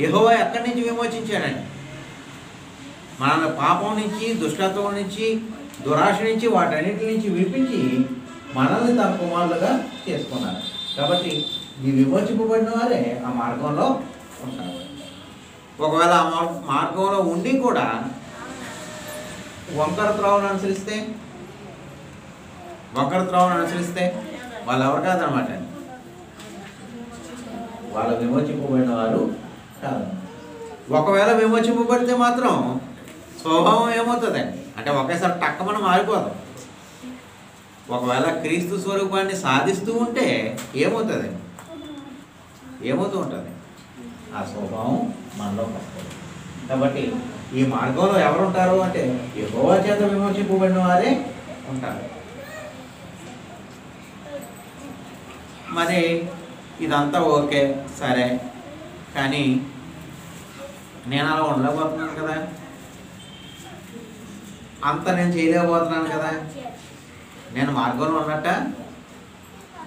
యెహోవా ఎక్కడి నుంచి విమోచించాడండి? మనల్ని పాపం నుంచి, దుష్టత్వం నుంచి, దురాశ నుంచి, వాటన్నిటి నుంచి విడిపించి మనల్ని తన కుమారులుగా చేసుకున్నారు. కాబట్టి ఈ విమోచింపబడిన వారే ఆ మార్గంలో ఉంటారు. ఒకవేళ ఆ మార్గంలో ఉండి కూడా వంకర త్రోవను అనుసరిస్తే వాళ్ళు ఎవరు కాదనమాట? వాళ్ళు విమోచింపబడిన వారు కాదు. ఒకవేళ విమోచింపబడితే మాత్రం స్వభావం ఏమవుతుందండి అంటే ఒకేసారి టక్కమని మారిపోదు. ఒకవేళ క్రీస్తు స్వరూపాన్ని సాధిస్తూ ఉంటే ఏమవుతూ ఉంటుంది? ఆ స్వభావం మనలో వస్తుంది. కాబట్టి ఈ మార్గంలో ఎవరు ఉంటారు అంటే యెహోవా చేత విమోచింపబడిన వారే ఉంటారు. మరి ఇదంతా ఓకే, సరే, కానీ నేను అలా ఉండలేకపోతున్నాను కదా, అంత నేను చేయలేకపోతున్నాను కదా, నేను మార్గంలో ఉన్నట్ట,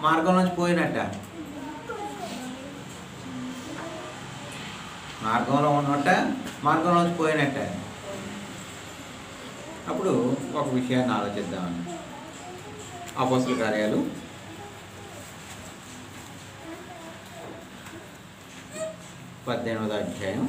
మార్గం నుంచి పోయినట్ట? మార్గంలో ఉన్నట్ట, మార్గం నుంచి పోయినట్ట? అప్పుడు ఒక విషయాన్ని ఆలోచిద్దామని. అపోస్తలుల కార్యాలు 18వ అధ్యాయం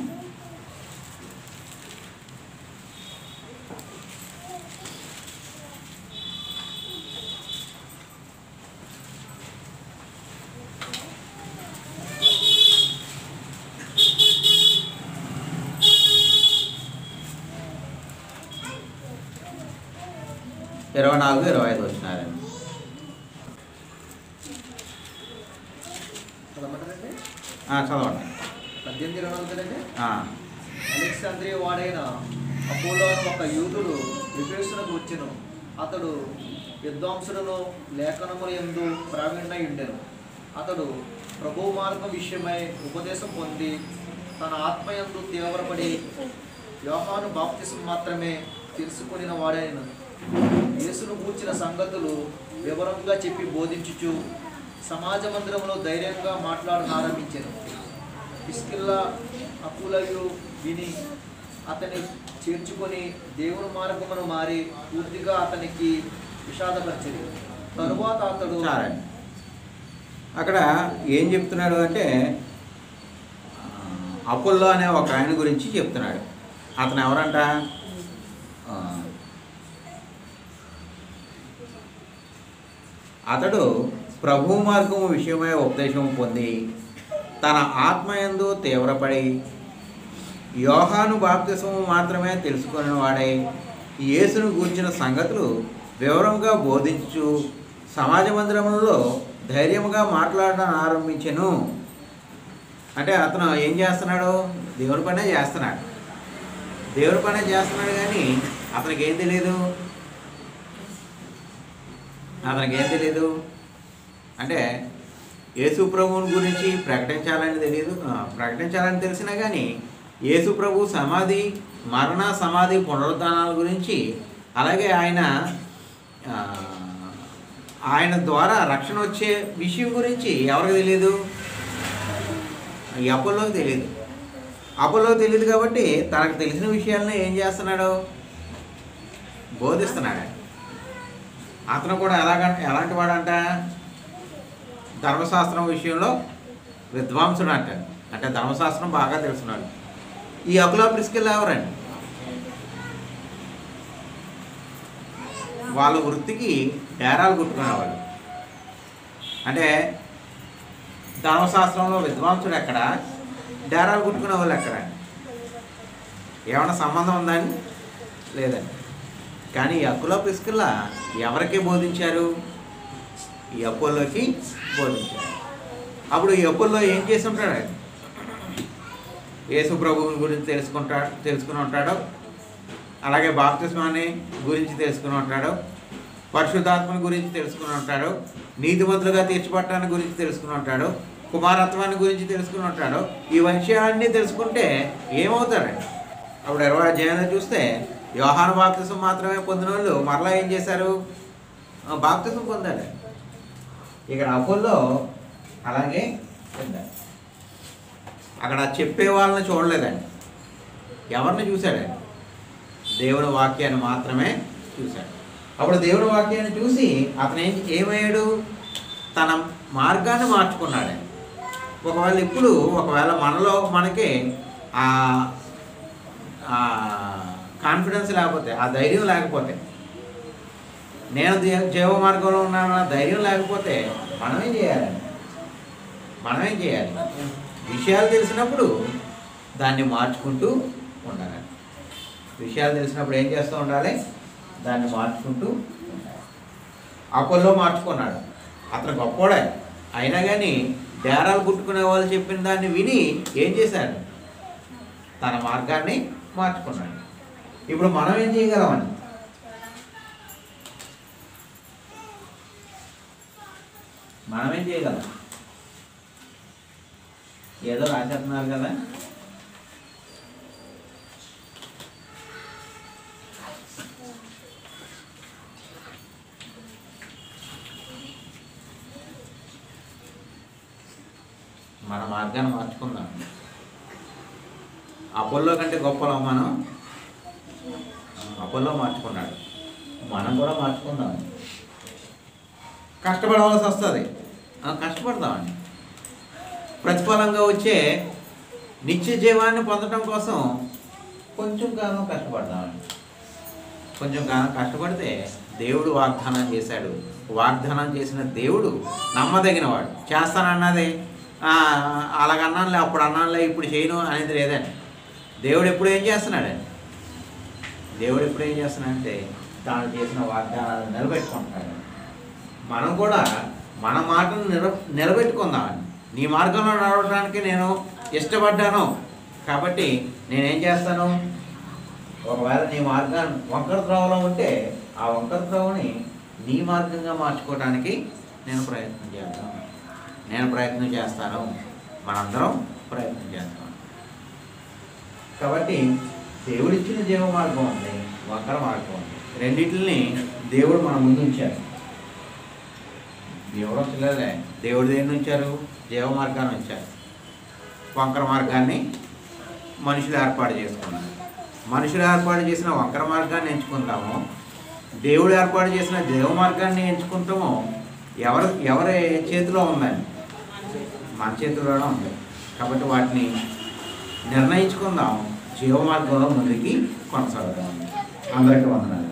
24-25 వచ్చినారండి. చదవండి. 18-24 అలెగ్జాంద్రియ వాడైన అపోలో ఒక యూదుడు ఎఫెసునకు వచ్చెను. అతడు విద్వాంసులను లేఖనముల యందు ప్రావీణ్యుడై ఉండెను. అతడు ప్రభు మార్గం విషయమై ఉపదేశం పొంది తన ఆత్మయందు తీవ్రపడి యోహాను బాప్తిసం మాత్రమే తెలుసుకొనిన వాడైన యేసును గూర్చిన సంగతులు వివరంగా చెప్పి బోధించుచు సమాజ మందిరంలో ధైర్యంగా మాట్లాడనారంభించెను. ప్రిస్కిల్లా అకులయు విని అతన్ని చేర్చుకొని దేవుని మార్గమును మారి పూర్తిగా అతనికి విషాదపరిచింది. తరువాత అతడు అక్కడ ఏం చెప్తున్నాడు అంటే అపోల్లో అనే ఒక ఆయన గురించి చెప్తున్నాడు. అతను ఎవరంట? అతడు ప్రభు మార్గము విషయమై ఉపదేశం పొంది తన ఆత్మయందు తీవ్రపడి యోహాను బాప్తిస్మము మాత్రమే తెలుసుకుని వాడై యేసును గూర్చిన సంగతులు వివరంగా బోధించు సమాజ మందిరములలో ధైర్యముగా మాట్లాడడం ఆరంభించెను. అంటే అతను ఏం చేస్తున్నాడు? దేవుని పనే చేస్తున్నాడు. దేవుని పనే చేస్తున్నాడు కానీ అతనికి ఏం తెలియదు. అంటే యేసు ప్రభువుని గురించి ప్రకటించాలని తెలియదు. ప్రకటించాలని తెలిసినా కానీ యేసు ప్రభు సమాధి, మరణ, సమాధి, పునరుద్ధానాల గురించి, అలాగే ఆయన ద్వారా రక్షణ వచ్చే విషయం గురించి ఎవరికి తెలియదు? ఈ అపోల్లోకి తెలియదు. అపోల్లోకి తెలియదు కాబట్టి తనకు తెలిసిన విషయాలను ఏం చేస్తున్నాడు? బోధిస్తున్నాడు. అతను కూడా ఎలాంటి వాడంట? ధర్మశాస్త్రం విషయంలో విద్వాంసుడు అంట. అంటే ధర్మశాస్త్రం బాగా తెలుసున్నాడు. ఈ అకులా ప్రిస్కిల్లా ఎవరండి? వాళ్ళ వృత్తికి డేరాలు కుట్టుకునేవాళ్ళు. అంటే ధర్మశాస్త్రంలో విద్వాంసుడు ఎక్కడ, డేరాలు కుట్టుకునే వాళ్ళు ఎక్కడ? ఏమైనా సంబంధం ఉందని? లేదండి. కానీ ఈ అకులా ప్రిస్కిల్లా ఎవరికి బోధించారు? ఈ అపోల్లోకి బోధించారు. అప్పుడు ఈ అపోల్లో ఏం చేసి ఉంటాడు? యేసు ప్రభువుని గురించి తెలుసుకుని ఉంటాడు. అలాగే బాప్తిస్మాన్ని గురించి తెలుసుకుని ఉంటాడు. పరిశుద్ధాత్మని గురించి తెలుసుకుని ఉంటాడు. నీతిమంతులుగా తీర్చిపట్టడాన్ని గురించి తెలుసుకుని ఉంటాడు. కుమారత్వాన్ని గురించి తెలుసుకుని ఉంటాడు. ఈ విషయాలన్నీ తెలుసుకుంటే ఏమవుతాడండి? అప్పుడు 20వ అధ్యాయంలో చూస్తే యోహాను బాప్తిసం మాత్రమే పొందిన వాళ్ళు మరలా ఏం చేశారు? బాప్తిసం పొందాడు. ఇక్కడ అపోల్లో అలాగే పొందాడు. అక్కడ చెప్పే వాళ్ళని చూడలేదండి. ఎవరిని చూశాడండి? దేవుని వాక్యాన్ని మాత్రమే చూశాడు. అప్పుడు దేవుని వాక్యాన్ని చూసి అతను ఏమయ్యాడు? తన మార్గాన్ని మార్చుకున్నాడు. ఒకవేళ మనలో మనకి కాన్ఫిడెన్స్ లేకపోతే, ఆ ధైర్యం లేకపోతే, నేను జీవ మార్గంలో ఉన్నానన్న ధైర్యం లేకపోతే మనమేం చేయాలి? విషయాలు తెలిసినప్పుడు దాన్ని మార్చుకుంటూ ఉండాలి. విషయాలు తెలిసినప్పుడు ఏం చేస్తూ ఉండాలి? దాన్ని మార్చుకుంటూ ఉండాలి. అపోల్లో మార్చుకున్నాడు. అతను గొప్పోడే. అయినా కానీ డేరాలు కుట్టుకునే వాళ్ళు చెప్పిన దాన్ని విని ఏం చేశాడు? తన మార్గాన్ని మార్చుకున్నాడు. ఇప్పుడు మనం ఏం చేయగలమని? మనమేం చేయగలం? ఏదో రాసేస్తున్నారు కదా. మన మార్గాన్ని మార్చుకుందాం. అపోల్లో కంటే గొప్పలో మనం. అపోల్లో మార్చుకున్నాడు, మనం కూడా మార్చుకుందాం. కష్టపడవలసి వస్తుంది, కష్టపడదామండి. ప్రతిఫలంగా వచ్చే నిత్య జీవాన్ని పొందడం కోసం కొంచెం కాలం కష్టపడదామండి. కొంచెం కాలం కష్టపడితే దేవుడు వాగ్దానం చేశాడు. వాగ్దానం చేసిన దేవుడు నమ్మదగినవాడు. చేస్తానన్నది అలాగన్నానులే, అప్పుడు అన్నానులే, ఇప్పుడు చేయను అనేది లేదండి. దేవుడు ఎప్పుడు ఏం చేస్తున్నాడండి? దేవుడు ఎప్పుడు ఏం చేస్తున్నాడంటే తాను చేసిన వాగ్దానాలు నిలబెట్టుకుంటున్నాడు. మనం కూడా మన మాటను నిలబెట్టుకుందామండి. నీ మార్గంలో నడవడానికి నేను ఇష్టపడ్డాను కాబట్టి నేనేం చేస్తాను? ఒకవేళ నీ మార్గాన్ని వంకర త్రోవలో ఉంటే ఆ వంకర త్రోవని నీ మార్గంగా మార్చుకోవడానికి నేను ప్రయత్నం చేస్తాను. మనందరం ప్రయత్నం చేస్తాం. కాబట్టి దేవుడిచ్చిన జీవ మార్గం ఉంది, వంకర మార్గం ఉంది. రెండింటిని దేవుడు మన ముందు ఉంచారు. ఎవరో పిల్లలే దేవుడు దేన్ని ఉంచారు? జీవ మార్గాన్ని ఉంచారు. వంకర మార్గాన్ని మనుషులు ఏర్పాటు చేసుకున్నారు. మనుషులు ఏర్పాటు చేసిన వంకర మార్గాన్ని ఎంచుకుంటామో, దేవుడు ఏర్పాటు చేసిన దేవ మార్గాన్ని ఎంచుకుంటామో ఎవరి చేతిలో ఉందండి? మన చేతిలోనే ఉంది. కాబట్టి వాటిని నిర్ణయించుకుందాం, జీవ మార్గంలో ముందుకి కొనసాగుదాం. అందరికీ వందనాలు.